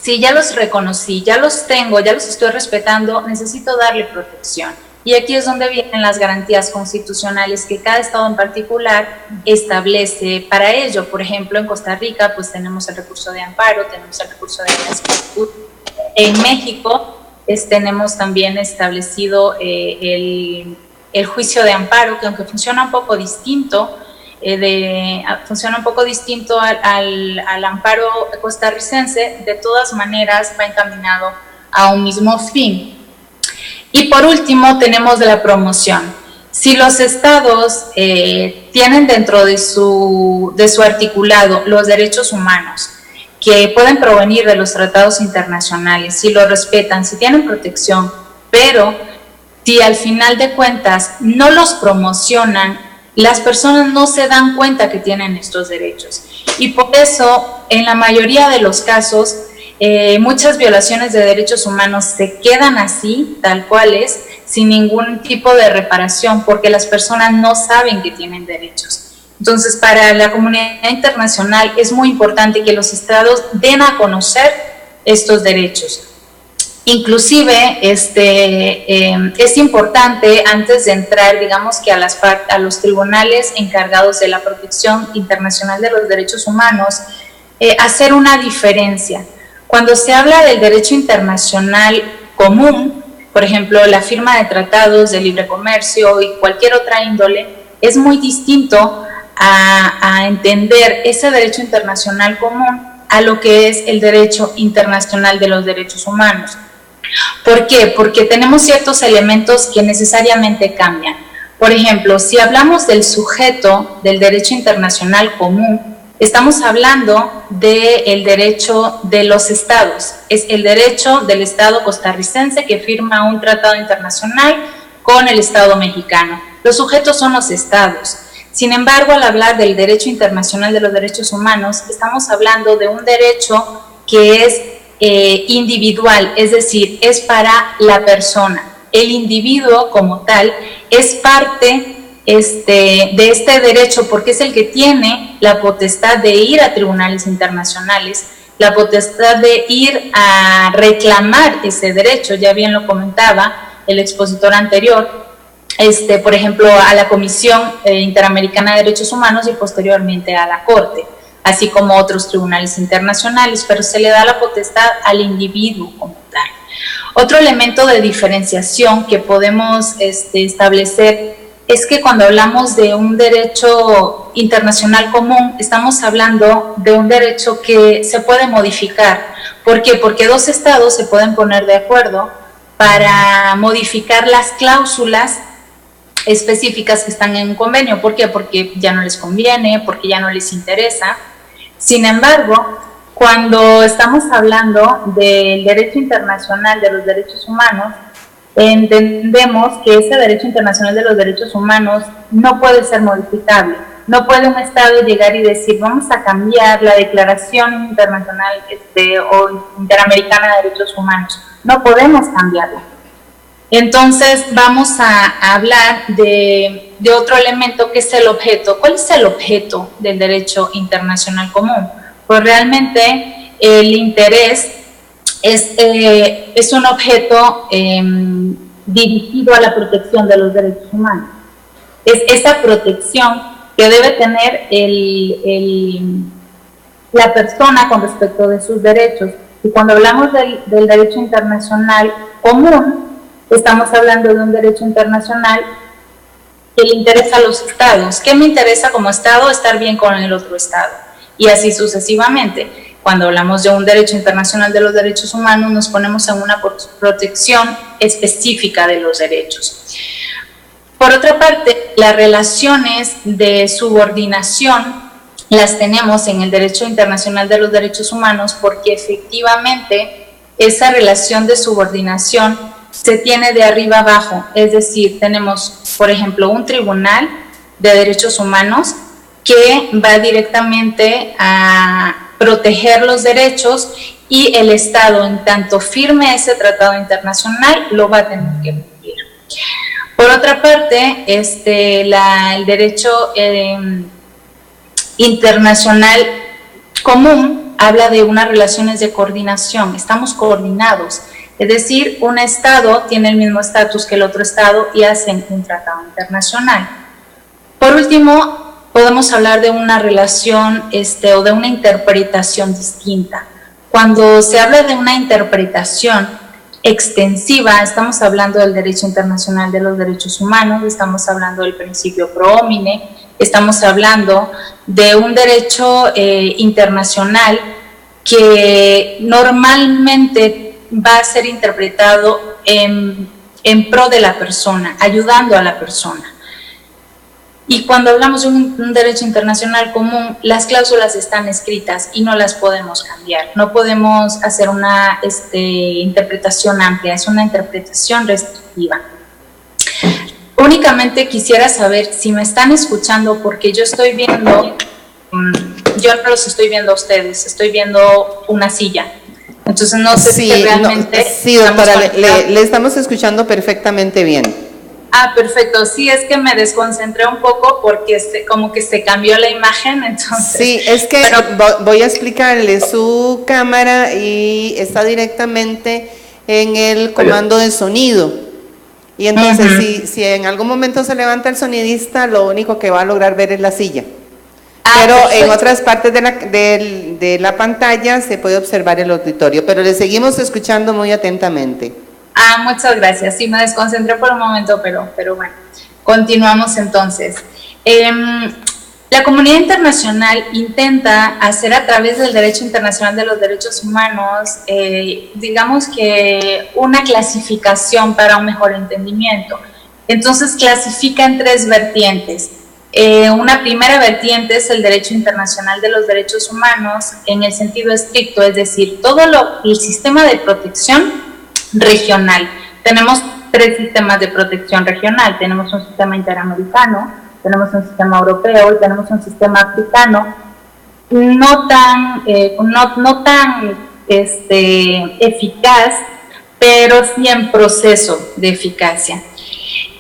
S11: Si ya los reconocí, ya los tengo, ya los estoy respetando, necesito darle protección. Y aquí es donde vienen las garantías constitucionales que cada estado en particular establece para ello. Por ejemplo, en Costa Rica pues tenemos el recurso de amparo, tenemos el recurso de solicitud. En México tenemos también establecido el juicio de amparo, que aunque funciona un poco distinto, al amparo costarricense, de todas maneras va encaminado a un mismo fin. Y por último tenemos la promoción. Si los estados tienen dentro de su articulado los derechos humanos que pueden provenir de los tratados internacionales, si los respetan, si tienen protección, pero si al final de cuentas no los promocionan, las personas no se dan cuenta que tienen estos derechos. Y por eso, en la mayoría de los casos, muchas violaciones de derechos humanos se quedan así, tal cual es, sin ningún tipo de reparación, porque las personas no saben que tienen derechos. Entonces, para la comunidad internacional es muy importante que los estados den a conocer estos derechos. Inclusive, es importante, antes de entrar, digamos que a los tribunales encargados de la protección internacional de los derechos humanos, hacer una diferencia. Cuando se habla del derecho internacional común, por ejemplo, la firma de tratados de libre comercio y cualquier otra índole, es muy distinto a entender ese derecho internacional común a lo que es el derecho internacional de los derechos humanos. ¿Por qué? Porque tenemos ciertos elementos que necesariamente cambian. Por ejemplo, si hablamos del sujeto del derecho internacional común, estamos hablando del derecho de los estados. Es el derecho del estado costarricense que firma un tratado internacional con el estado mexicano. Los sujetos son los estados. Sin embargo, al hablar del derecho internacional de los derechos humanos, estamos hablando de un derecho que es individual, es decir, es para la persona. El individuo como tal es parte de este derecho porque es el que tiene la potestad de ir a tribunales internacionales, la potestad de ir a reclamar ese derecho. Ya bien lo comentaba el expositor anterior, por ejemplo, a la Comisión Interamericana de Derechos Humanos y posteriormente a la Corte, así como otros tribunales internacionales, pero se le da la potestad al individuo como tal. Otro elemento de diferenciación que podemos establecer es que cuando hablamos de un derecho internacional común, estamos hablando de un derecho que se puede modificar. ¿Por qué? Porque dos estados se pueden poner de acuerdo para modificar las cláusulas específicas que están en un convenio. ¿Por qué? Porque ya no les conviene, porque ya no les interesa. Sin embargo, cuando estamos hablando del derecho internacional de los derechos humanos, entendemos que ese derecho internacional de los derechos humanos no puede ser modificable. No puede un Estado llegar y decir, vamos a cambiar la Declaración Internacional o Interamericana de Derechos Humanos. No podemos cambiarla. Entonces vamos a hablar de otro elemento que es el objeto. ¿Cuál es el objeto del derecho internacional común? Pues realmente el interés es un objeto dirigido a la protección de los derechos humanos. Es esa protección que debe tener la persona con respecto de sus derechos. Y cuando hablamos del derecho internacional común, estamos hablando de un derecho internacional que le interesa a los estados. ¿Qué me interesa como estado? Estar bien con el otro estado. Y así sucesivamente. Cuando hablamos de un derecho internacional de los derechos humanos, nos ponemos en una protección específica de los derechos. Por otra parte, las relaciones de subordinación las tenemos en el derecho internacional de los derechos humanos porque efectivamente esa relación de subordinación se tiene de arriba abajo, es decir, tenemos, por ejemplo, un tribunal de derechos humanos que va directamente a proteger los derechos y el Estado, en tanto firme ese tratado internacional, lo va a tener que cumplir. Por otra parte, el derecho internacional común habla de unas relaciones de coordinación, estamos coordinados, es decir, un Estado tiene el mismo estatus que el otro Estado y hacen un tratado internacional. Por último, podemos hablar de una relación o de una interpretación distinta. Cuando se habla de una interpretación extensiva, estamos hablando del derecho internacional de los derechos humanos, estamos hablando del principio pro homine, estamos hablando de un derecho internacional que normalmente va a ser interpretado en pro de la persona, ayudando a la persona. Y cuando hablamos de un derecho internacional común, las cláusulas están escritas y no las podemos cambiar. No podemos hacer una interpretación amplia, es una interpretación restrictiva. Únicamente quisiera saber si me están escuchando porque yo estoy viendo, yo no los estoy viendo a ustedes, estoy viendo una silla. Entonces no sé si realmente...
S8: No, sí, doctora, le estamos escuchando perfectamente bien.
S11: Ah, perfecto. Sí, es que me desconcentré un poco porque como que se cambió la imagen, entonces...
S8: Sí, es que voy a explicarle, su cámara y está directamente en el comando de sonido. Y entonces si en algún momento se levanta el sonidista, lo único que va a lograr ver es la silla. Pero perfecto. En otras partes de la pantalla se puede observar el auditorio, pero le seguimos escuchando muy atentamente.
S11: Ah, muchas gracias. Sí, me desconcentré por un momento, pero bueno, continuamos entonces. La comunidad internacional intenta hacer a través del derecho internacional de los derechos humanos, digamos que una clasificación para un mejor entendimiento. Entonces clasifica en tres vertientes. Una primera vertiente es el derecho internacional de los derechos humanos en el sentido estricto, es decir, todo el sistema de protección regional. Tenemos tres sistemas de protección regional. Tenemos un sistema interamericano, tenemos un sistema europeo y tenemos un sistema africano no tan eficaz, pero sí en proceso de eficacia.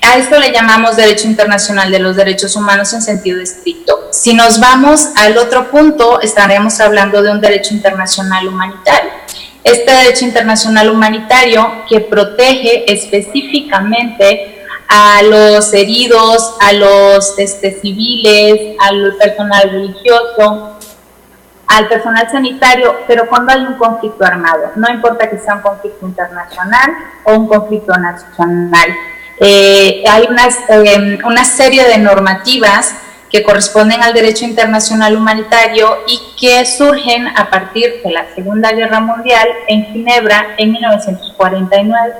S11: A esto le llamamos derecho internacional de los derechos humanos en sentido estricto. Si nos vamos al otro punto, estaremos hablando de un derecho internacional humanitario. Este derecho internacional humanitario que protege específicamente a los heridos, a los civiles, al personal religioso, al personal sanitario, pero cuando hay un conflicto armado, no importa que sea un conflicto internacional o un conflicto nacional. Hay una serie de normativas que corresponden al derecho internacional humanitario y que surgen a partir de la Segunda Guerra Mundial en Ginebra en 1949.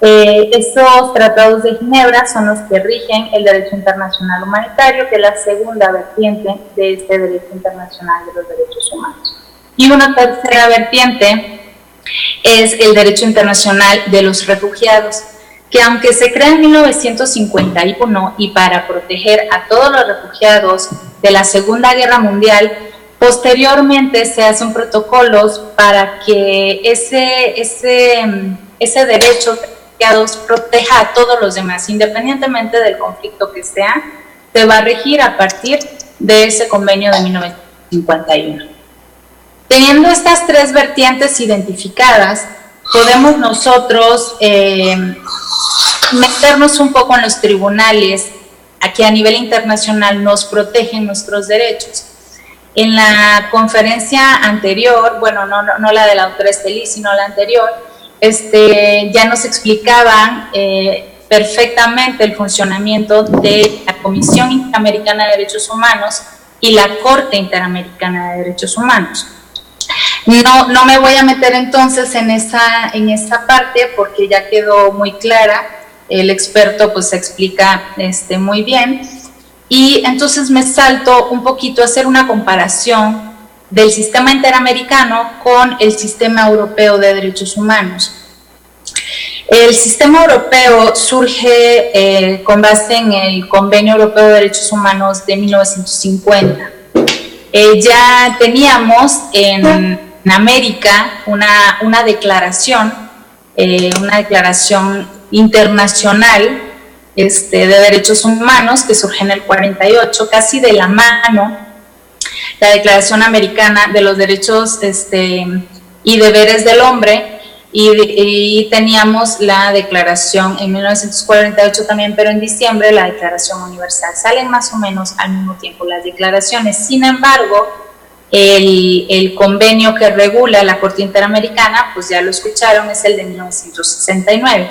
S11: Esos tratados de Ginebra son los que rigen el derecho internacional humanitario, que es la segunda vertiente de este derecho internacional de los derechos humanos. Y una tercera vertiente es el derecho internacional de los refugiados, que aunque se crea en 1951 y para proteger a todos los refugiados de la Segunda Guerra Mundial, posteriormente se hacen protocolos para que ese derecho de refugiados proteja a todos los demás, independientemente del conflicto que sea, se va a regir a partir de ese convenio de 1951. Teniendo estas tres vertientes identificadas, podemos nosotros meternos un poco en los tribunales a que a nivel internacional nos protegen nuestros derechos. En la conferencia anterior, bueno, no la de la doctora Estelí, sino la anterior, ya nos explicaban perfectamente el funcionamiento de la Comisión Interamericana de Derechos Humanos y la Corte Interamericana de Derechos Humanos. No me voy a meter entonces en esa parte porque ya quedó muy clara, el experto pues explica muy bien, y entonces me salto un poquito a hacer una comparación del sistema interamericano con el sistema europeo de derechos humanos. El sistema europeo surge con base en el Convenio Europeo de Derechos Humanos de 1950. Ya teníamos en América una declaración internacional de derechos humanos que surge en el 48, casi de la mano, la Declaración Americana de los Derechos y Deberes del Hombre, y teníamos la declaración en 1948 también, pero en diciembre la Declaración Universal. Salen más o menos al mismo tiempo las declaraciones. Sin embargo, el convenio que regula la Corte Interamericana, pues ya lo escucharon, es el de 1969.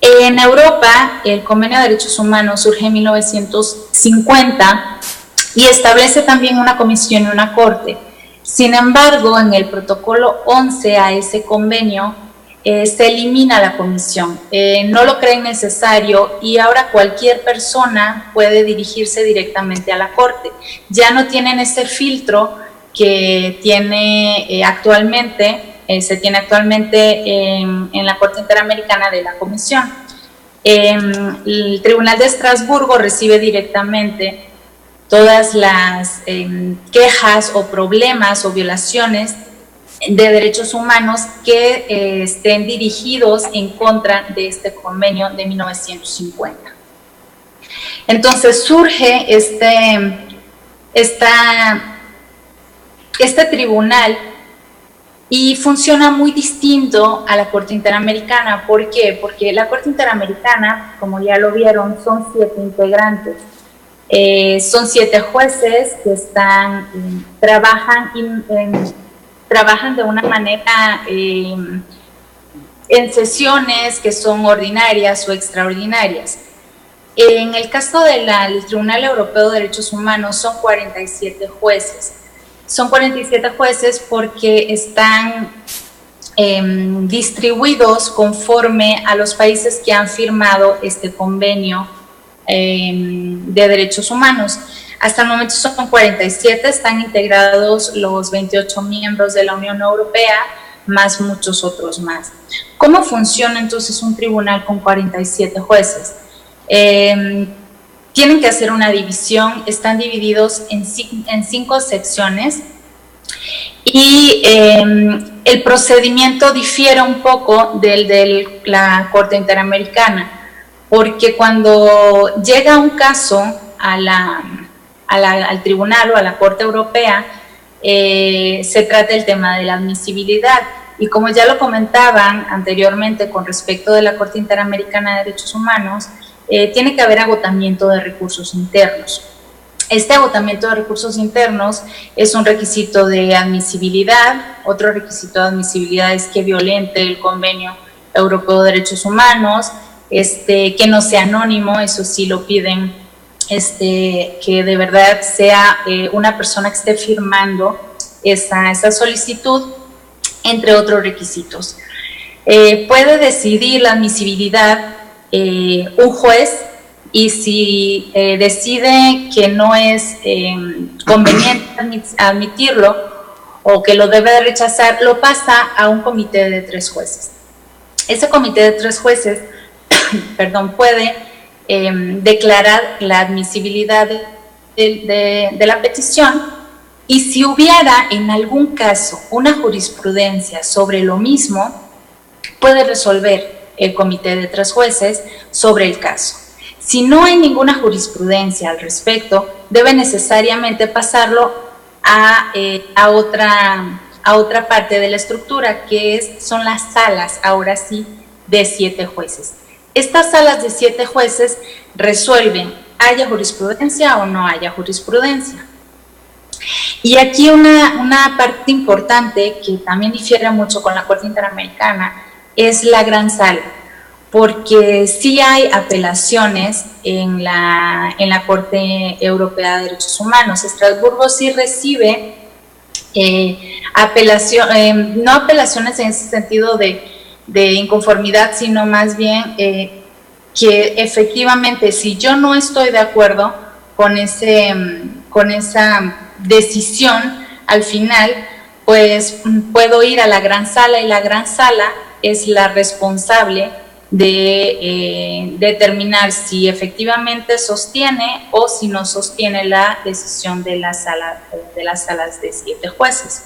S11: En Europa, el Convenio de Derechos Humanos surge en 1950 y establece también una comisión y una corte. Sin embargo, en el protocolo 11 a ese convenio se elimina la comisión. No lo creen necesario y ahora cualquier persona puede dirigirse directamente a la corte. Ya no tienen ese filtro que tiene se tiene actualmente en la Corte Interamericana de la Comisión. El Tribunal de Estrasburgo recibe directamente todas las quejas o problemas o violaciones de derechos humanos que estén dirigidos en contra de este convenio de 1950. Entonces surge este tribunal y funciona muy distinto a la Corte Interamericana. ¿Por qué? Porque la Corte Interamericana, como ya lo vieron, son 7 integrantes. Son 7 jueces que trabajan de una manera en sesiones que son ordinarias o extraordinarias. En el caso del Tribunal Europeo de Derechos Humanos son 47 jueces. Son 47 jueces porque están distribuidos conforme a los países que han firmado este convenio de derechos humanos. Hasta el momento son 47, están integrados los 28 miembros de la Unión Europea, más muchos otros más. ¿Cómo funciona entonces un tribunal con 47 jueces? Tienen que hacer una división, están divididos en 5 secciones y el procedimiento difiere un poco del de la Corte Interamericana, porque cuando llega un caso al tribunal o a la Corte Europea, se trata el tema de la admisibilidad. Y como ya lo comentaban anteriormente con respecto de la Corte Interamericana de Derechos Humanos, tiene que haber agotamiento de recursos internos. Este agotamiento de recursos internos es un requisito de admisibilidad. Otro requisito de admisibilidad es que violente el Convenio Europeo de Derechos Humanos, que no sea anónimo, eso sí lo piden, que de verdad sea una persona que esté firmando esa solicitud, entre otros requisitos. Puede decidir la admisibilidad un juez, y si decide que no es conveniente admitirlo o que lo debe de rechazar, lo pasa a un comité de 3 jueces. Ese comité de 3 jueces puede declarar la admisibilidad de la petición, y si hubiera en algún caso una jurisprudencia sobre lo mismo, puede resolver el comité de 3 jueces sobre el caso. Si no hay ninguna jurisprudencia al respecto, debe necesariamente pasarlo a otra parte de la estructura, que son las salas, ahora sí, de 7 jueces. Estas salas de 7 jueces resuelven, haya jurisprudencia o no haya jurisprudencia. Y aquí una parte importante que también difiere mucho con la Corte Interamericana es la gran sala, porque sí hay apelaciones en la Corte Europea de Derechos Humanos. Estrasburgo sí recibe no apelaciones en ese sentido de inconformidad, sino más bien que efectivamente, si yo no estoy de acuerdo con esa decisión, al final pues puedo ir a la gran sala, y la gran sala es la responsable de determinar si efectivamente sostiene o si no sostiene la decisión de las salas de 7 jueces.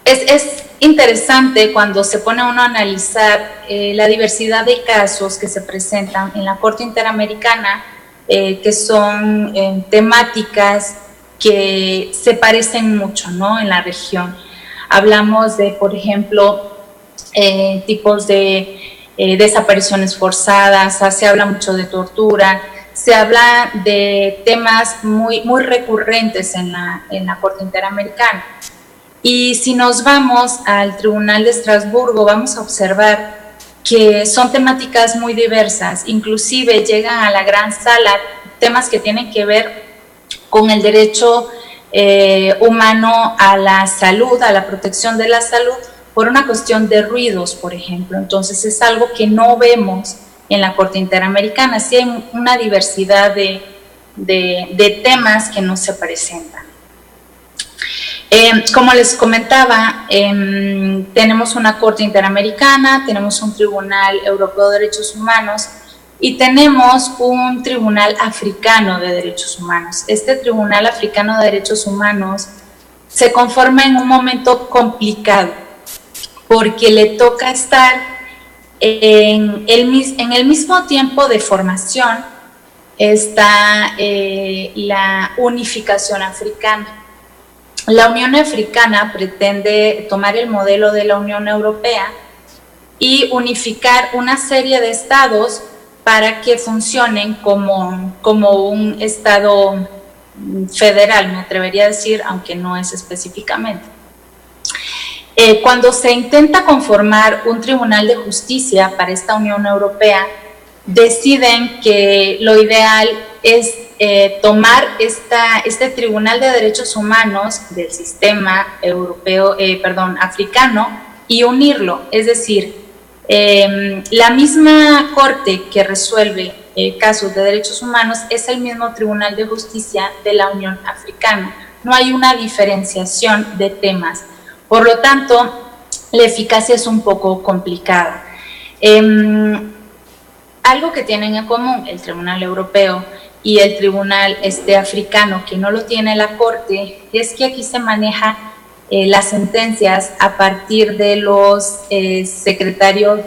S11: Es interesante cuando se pone uno a analizar la diversidad de casos que se presentan en la Corte Interamericana, que son temáticas que se parecen mucho, ¿no?, en la región. Hablamos de, por ejemplo, tipos de desapariciones forzadas, se habla mucho de tortura, se habla de temas muy recurrentes en la Corte Interamericana. Y si nos vamos al Tribunal de Estrasburgo, vamos a observar que son temáticas muy diversas, inclusive llegan a la gran sala temas que tienen que ver con el derecho humano a la salud, a la protección de la salud, por una cuestión de ruidos, por ejemplo. Entonces es algo que no vemos en la Corte Interamericana. Sí hay una diversidad de temas que no se presentan. Como les comentaba, tenemos una Corte Interamericana, tenemos un Tribunal Europeo de Derechos Humanos y tenemos un Tribunal Africano de Derechos Humanos. Este Tribunal Africano de Derechos Humanos se conforma en un momento complicado, porque le toca estar en el mismo tiempo de formación. Está la unificación africana. La Unión Africana pretende tomar el modelo de la Unión Europea y unificar una serie de estados para que funcionen como un estado federal, me atrevería a decir, aunque no es específicamente. Cuando se intenta conformar un tribunal de justicia para esta Unión Europea, deciden que lo ideal es tomar este Tribunal de Derechos Humanos del sistema africano y unirlo. Es decir, la misma corte que resuelve casos de derechos humanos es el mismo Tribunal de Justicia de la Unión Africana. No hay una diferenciación de temas. Por lo tanto, la eficacia es un poco complicada. Algo que tienen en común el Tribunal Europeo y el Tribunal africano, que no lo tiene la Corte, es que aquí se maneja las sentencias a partir de los secretarios,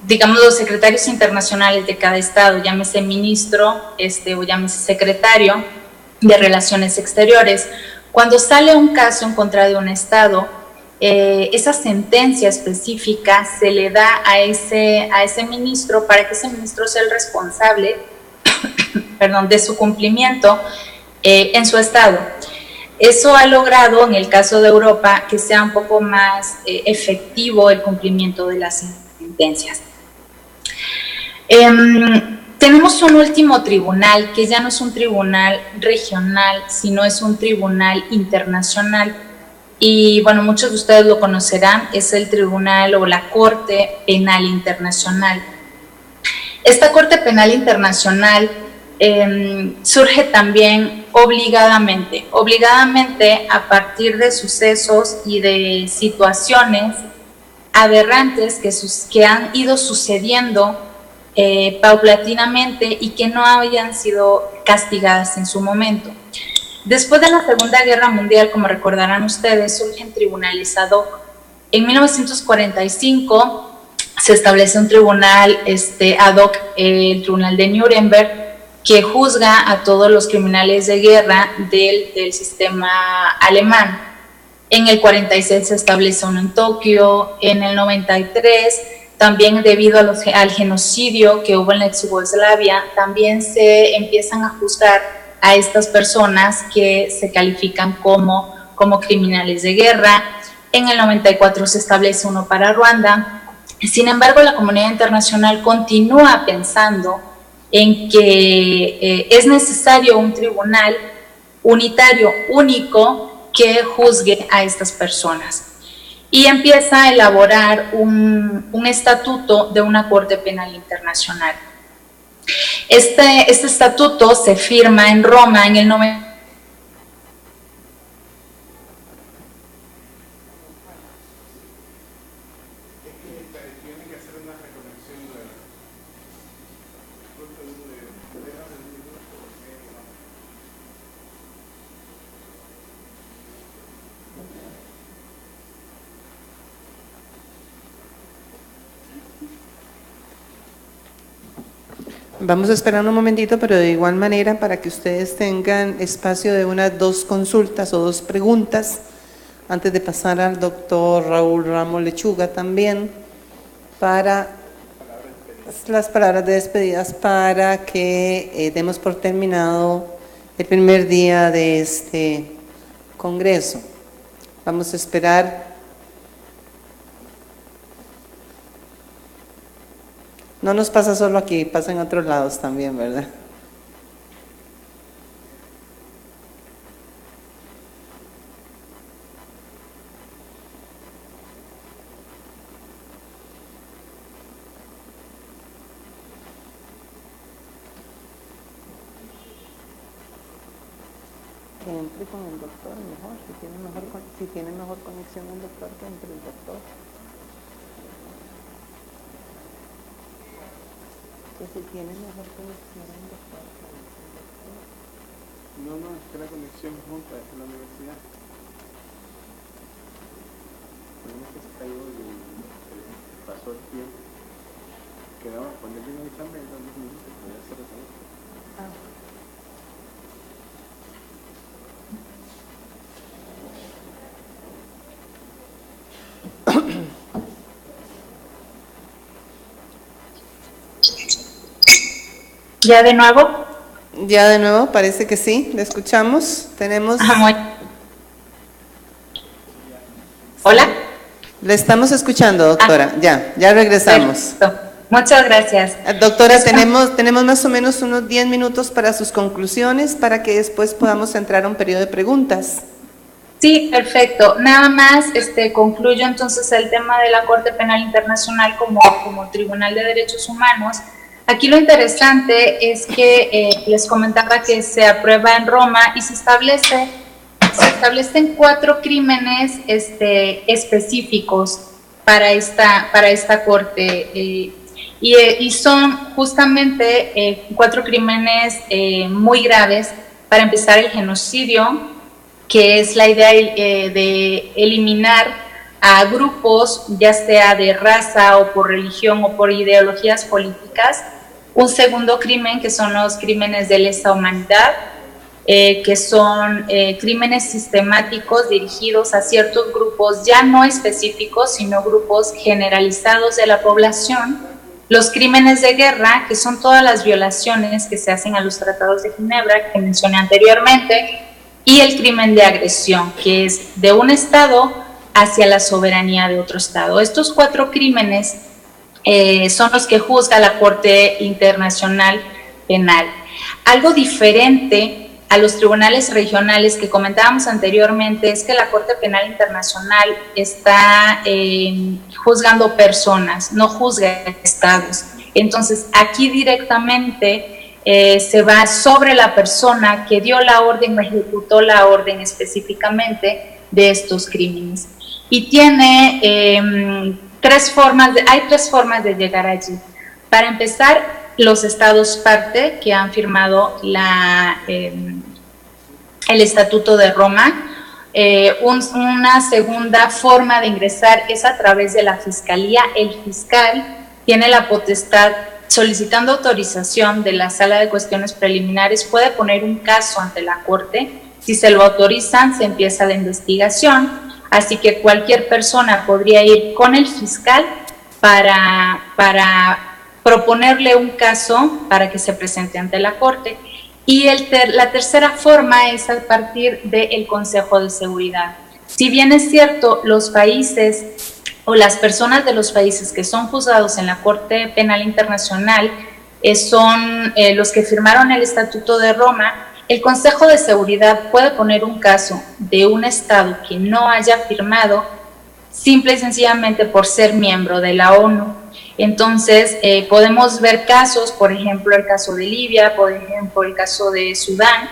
S11: digamos los secretarios internacionales de cada estado, llámese ministro o llámese secretario de Relaciones Exteriores. Cuando sale un caso en contra de un estado, esa sentencia específica se le da a ese ministro para que ese ministro sea el responsable de su cumplimiento en su estado. Eso ha logrado, en el caso de Europa, que sea un poco más efectivo el cumplimiento de las sentencias. Tenemos un último tribunal, que ya no es un tribunal regional, sino es un tribunal internacional. Y bueno, muchos de ustedes lo conocerán, es el Tribunal o la Corte Penal Internacional. Esta Corte Penal Internacional surge también obligadamente a partir de sucesos y de situaciones aberrantes que han ido sucediendo paulatinamente y que no habían sido castigadas en su momento. Después de la Segunda Guerra Mundial, como recordarán ustedes, surgen tribunales ad hoc. En 1945 se establece un tribunal ad hoc, el Tribunal de Nuremberg, que juzga a todos los criminales de guerra del sistema alemán. En el 46 se establece uno en Tokio, en el 93 también debido al genocidio que hubo en la ex Yugoslavia, también se empiezan a juzgar a estas personas que se califican como criminales de guerra. En el 94 se establece uno para Ruanda. Sin embargo, la comunidad internacional continúa pensando en que es necesario un tribunal unitario, único, que juzgue a estas personas. Y empieza a elaborar un estatuto de una Corte Penal Internacional. Este estatuto se firma en Roma en el 90.
S8: Vamos a esperar un momentito, pero de igual manera para que ustedes tengan espacio de unas 2 consultas o 2 preguntas, antes de pasar al doctor Raúl Ramos Lechuga también, para las palabras de despedidas, para que demos por terminado el primer día de este congreso. Vamos a esperar. No nos pasa solo aquí, pasa en otros lados también, ¿verdad? Que entre con el doctor mejor, si tiene mejor conexión el doctor, que entre el doctor. Que si tiene mejor conexión el doctor,
S4: No, es que la conexión junta es la universidad. Tenemos que se cayó pasó el tiempo. Quedaba cuando vino el examen, eran 2 minutos, pero ya se resolvió.
S11: ¿Ya de nuevo?
S8: Ya de nuevo, parece que sí, le escuchamos. Tenemos...
S11: Hola.
S8: Le estamos escuchando, doctora. Ya regresamos.
S11: Perfecto. Muchas gracias.
S8: Doctora, tenemos más o menos unos 10 minutos para sus conclusiones, para que después podamos entrar a un periodo de preguntas.
S11: Sí, perfecto. Nada más concluyo entonces el tema de la Corte Penal Internacional como Tribunal de Derechos Humanos. Aquí lo interesante es que les comentaba que se aprueba en Roma y se establecen 4 crímenes específicos para esta corte y son justamente 4 crímenes muy graves. Para empezar, el genocidio, que es la idea de eliminar a grupos, ya sea de raza o por religión o por ideologías políticas. Un segundo crimen, que son los crímenes de lesa humanidad, que son crímenes sistemáticos dirigidos a ciertos grupos ya no específicos, sino grupos generalizados de la población. Los crímenes de guerra, que son todas las violaciones que se hacen a los tratados de Ginebra, que mencioné anteriormente. y el crimen de agresión, que es de un Estado hacia la soberanía de otro Estado. Estos 4 crímenes son los que juzga la Corte Internacional Penal. Algo diferente a los tribunales regionales que comentábamos anteriormente es que la Corte Penal Internacional está juzgando personas, no juzga estados. Entonces, aquí directamente se va sobre la persona que dio la orden o ejecutó la orden específicamente de estos crímenes. Y tiene hay 3 formas de llegar allí. Para empezar, los estados parte que han firmado el Estatuto de Roma. Una segunda forma de ingresar es a través de la Fiscalía. El fiscal tiene la potestad, solicitando autorización de la Sala de Cuestiones Preliminares, puede poner un caso ante la Corte. Si se lo autorizan, se empieza la investigación. Así que cualquier persona podría ir con el fiscal para proponerle un caso para que se presente ante la Corte. Y la tercera forma es a partir del Consejo de Seguridad. Si bien es cierto, los países o las personas de los países que son juzgados en la Corte Penal Internacional son los que firmaron el Estatuto de Roma, el Consejo de Seguridad puede poner un caso de un Estado que no haya firmado simple y sencillamente por ser miembro de la ONU. Entonces, podemos ver casos, por ejemplo, el caso de Libia, por ejemplo, el caso de Sudán,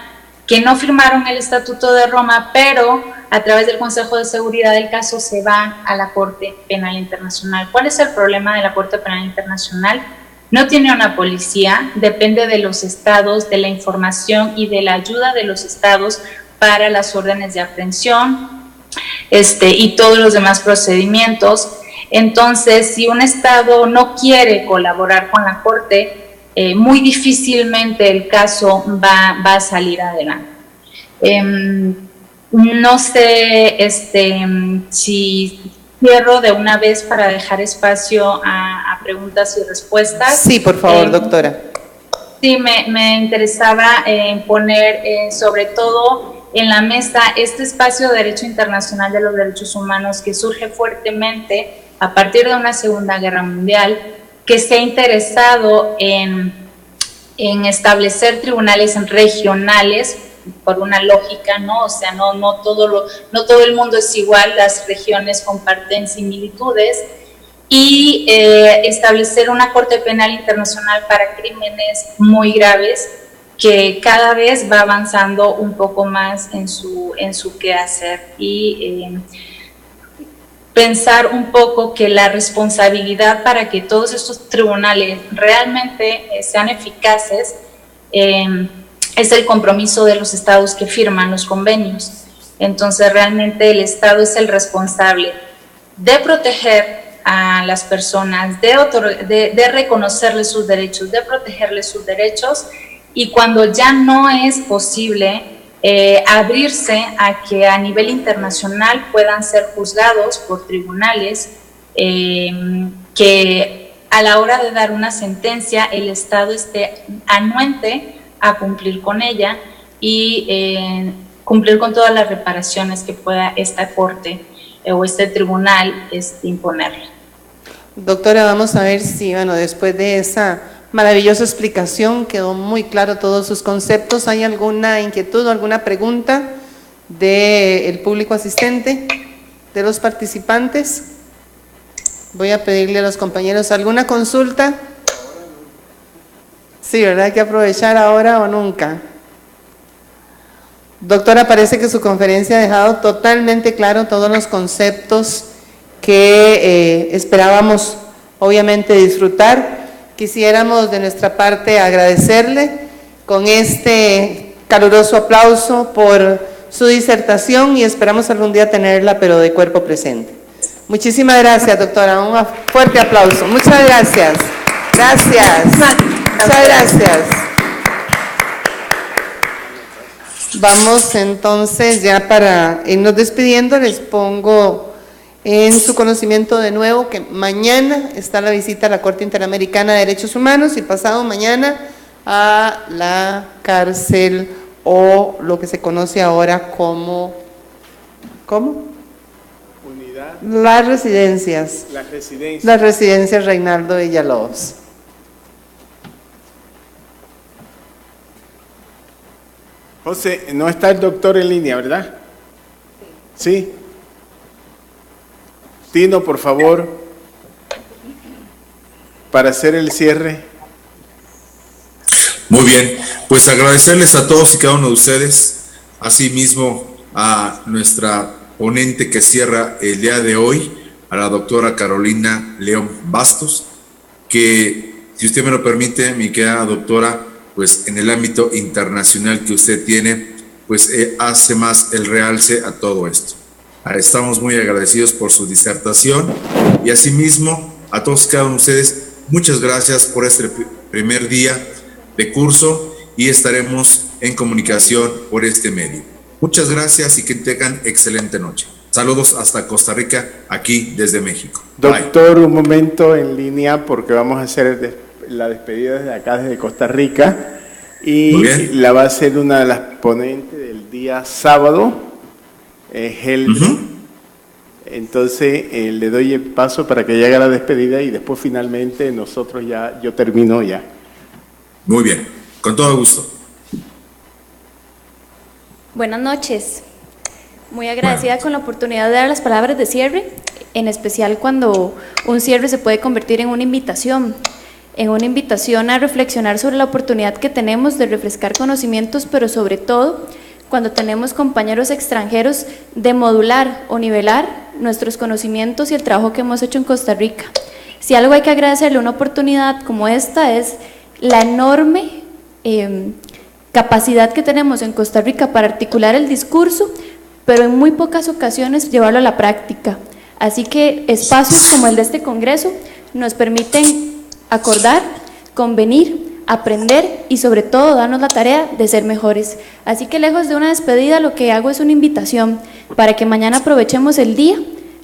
S11: que no firmaron el Estatuto de Roma, pero a través del Consejo de Seguridad el caso se va a la Corte Penal Internacional. ¿Cuál es el problema de la Corte Penal Internacional? No tiene una policía, depende de los estados, de la información y de la ayuda de los estados para las órdenes de aprehensión y todos los demás procedimientos. Entonces, si un estado no quiere colaborar con la Corte, muy difícilmente el caso va a salir adelante. No sé si cierro de una vez para dejar espacio a preguntas y respuestas.
S8: Sí, por favor, doctora.
S11: Sí, me interesaba poner sobre todo en la mesa este espacio de derecho internacional de los derechos humanos que surge fuertemente a partir de una Segunda Guerra Mundial, que se ha interesado en establecer tribunales regionales por una lógica, ¿no? O sea, no todo el mundo es igual, las regiones comparten similitudes, y establecer una Corte Penal Internacional para crímenes muy graves que cada vez va avanzando un poco más en su quehacer, y pensar un poco que la responsabilidad para que todos estos tribunales realmente sean eficaces es el compromiso de los estados que firman los convenios. Entonces realmente el Estado es el responsable de proteger a las personas, de reconocerles sus derechos, de protegerles sus derechos, y cuando ya no es posible abrirse a que a nivel internacional puedan ser juzgados por tribunales que a la hora de dar una sentencia el Estado esté anuente a cumplir con ella y cumplir con todas las reparaciones que pueda esta Corte o este tribunal imponerle.
S8: Doctora, vamos a ver si, después de esa maravillosa explicación quedó muy claro todos sus conceptos. ¿Hay alguna inquietud o alguna pregunta del público asistente, de los participantes? Voy a pedirle a los compañeros alguna consulta. Sí, ¿verdad? Hay que aprovechar ahora o nunca. Doctora, parece que su conferencia ha dejado totalmente claro todos los conceptos que esperábamos, obviamente, disfrutar. Quisiéramos de nuestra parte agradecerle con este caluroso aplauso por su disertación y esperamos algún día tenerla, pero de cuerpo presente. Muchísimas gracias, doctora. Un fuerte aplauso. Muchas gracias. Gracias. Muchas gracias. Vamos entonces ya para irnos despidiendo, les pongo en su conocimiento de nuevo que mañana está la visita a la Corte Interamericana de Derechos Humanos y pasado mañana a la cárcel o lo que se conoce ahora como, ¿cómo?
S4: Unidad.
S8: Las residencias. Las residencias Reinaldo Villalobos.
S4: José, no está el doctor en línea, ¿verdad? Sí. Tino, por favor, para hacer el cierre.
S12: Muy bien, pues agradecerles a todos y cada uno de ustedes, asimismo a nuestra ponente que cierra el día de hoy, a la doctora Carolina León Bastos, que, si usted me lo permite, mi querida doctora, pues en el ámbito internacional que usted tiene, pues hace más el realce a todo esto. Estamos muy agradecidos por su disertación y asimismo a todos y cada uno de ustedes, muchas gracias por este primer día de curso y estaremos en comunicación por este medio. Muchas gracias y que tengan excelente noche. Saludos hasta Costa Rica, aquí desde México.
S4: Doctor, bye. Un momento en línea porque vamos a hacer la despedida desde acá, desde Costa Rica, y la va a hacer una de las ponentes del día sábado, Helder. Entonces le doy el paso para que llegue a la despedida y después finalmente nosotros ya, yo termino ya.
S12: Muy bien, con todo gusto.
S13: Buenas noches. Muy agradecida con la oportunidad de dar las palabras de cierre, en especial cuando un cierre se puede convertir en una invitación a reflexionar sobre la oportunidad que tenemos de refrescar conocimientos, pero sobre todo cuando tenemos compañeros extranjeros de modular o nivelar nuestros conocimientos y el trabajo que hemos hecho en Costa Rica. Si algo hay que agradecerle a una oportunidad como esta es la enorme capacidad que tenemos en Costa Rica para articular el discurso, pero en muy pocas ocasiones llevarlo a la práctica. Así que espacios como el de este congreso nos permiten acordar, convenir, aprender y sobre todo darnos la tarea de ser mejores. Así que lejos de una despedida, lo que hago es una invitación para que mañana aprovechemos el día.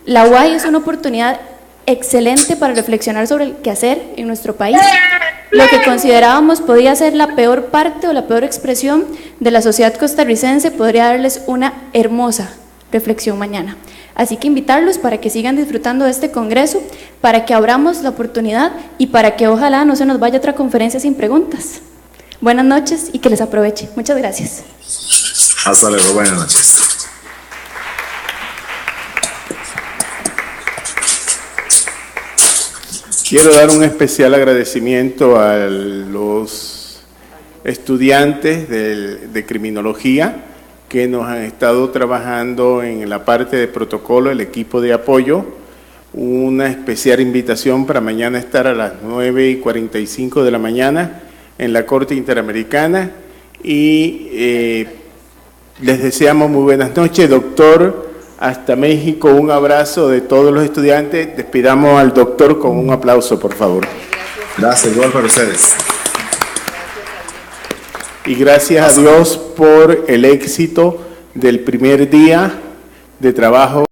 S13: La UAI es una oportunidad excelente para reflexionar sobre el quehacer en nuestro país. Lo que considerábamos podía ser la peor parte o la peor expresión de la sociedad costarricense podría darles una hermosa reflexión mañana. Así que invitarlos para que sigan disfrutando de este congreso, para que abramos la oportunidad y para que ojalá no se nos vaya otra conferencia sin preguntas. Buenas noches y que les aproveche. Muchas gracias.
S12: Hasta luego, buenas noches.
S4: Quiero dar un especial agradecimiento a los estudiantes de criminología que nos han estado trabajando en la parte de protocolo, el equipo de apoyo. Una especial invitación para mañana estar a las 9:45 de la mañana en la Corte Interamericana y les deseamos muy buenas noches, doctor, hasta México, un abrazo de todos los estudiantes. Despidamos al doctor con un aplauso, por favor.
S12: Gracias, igual para ustedes.
S4: Y gracias a Dios por el éxito del primer día de trabajo.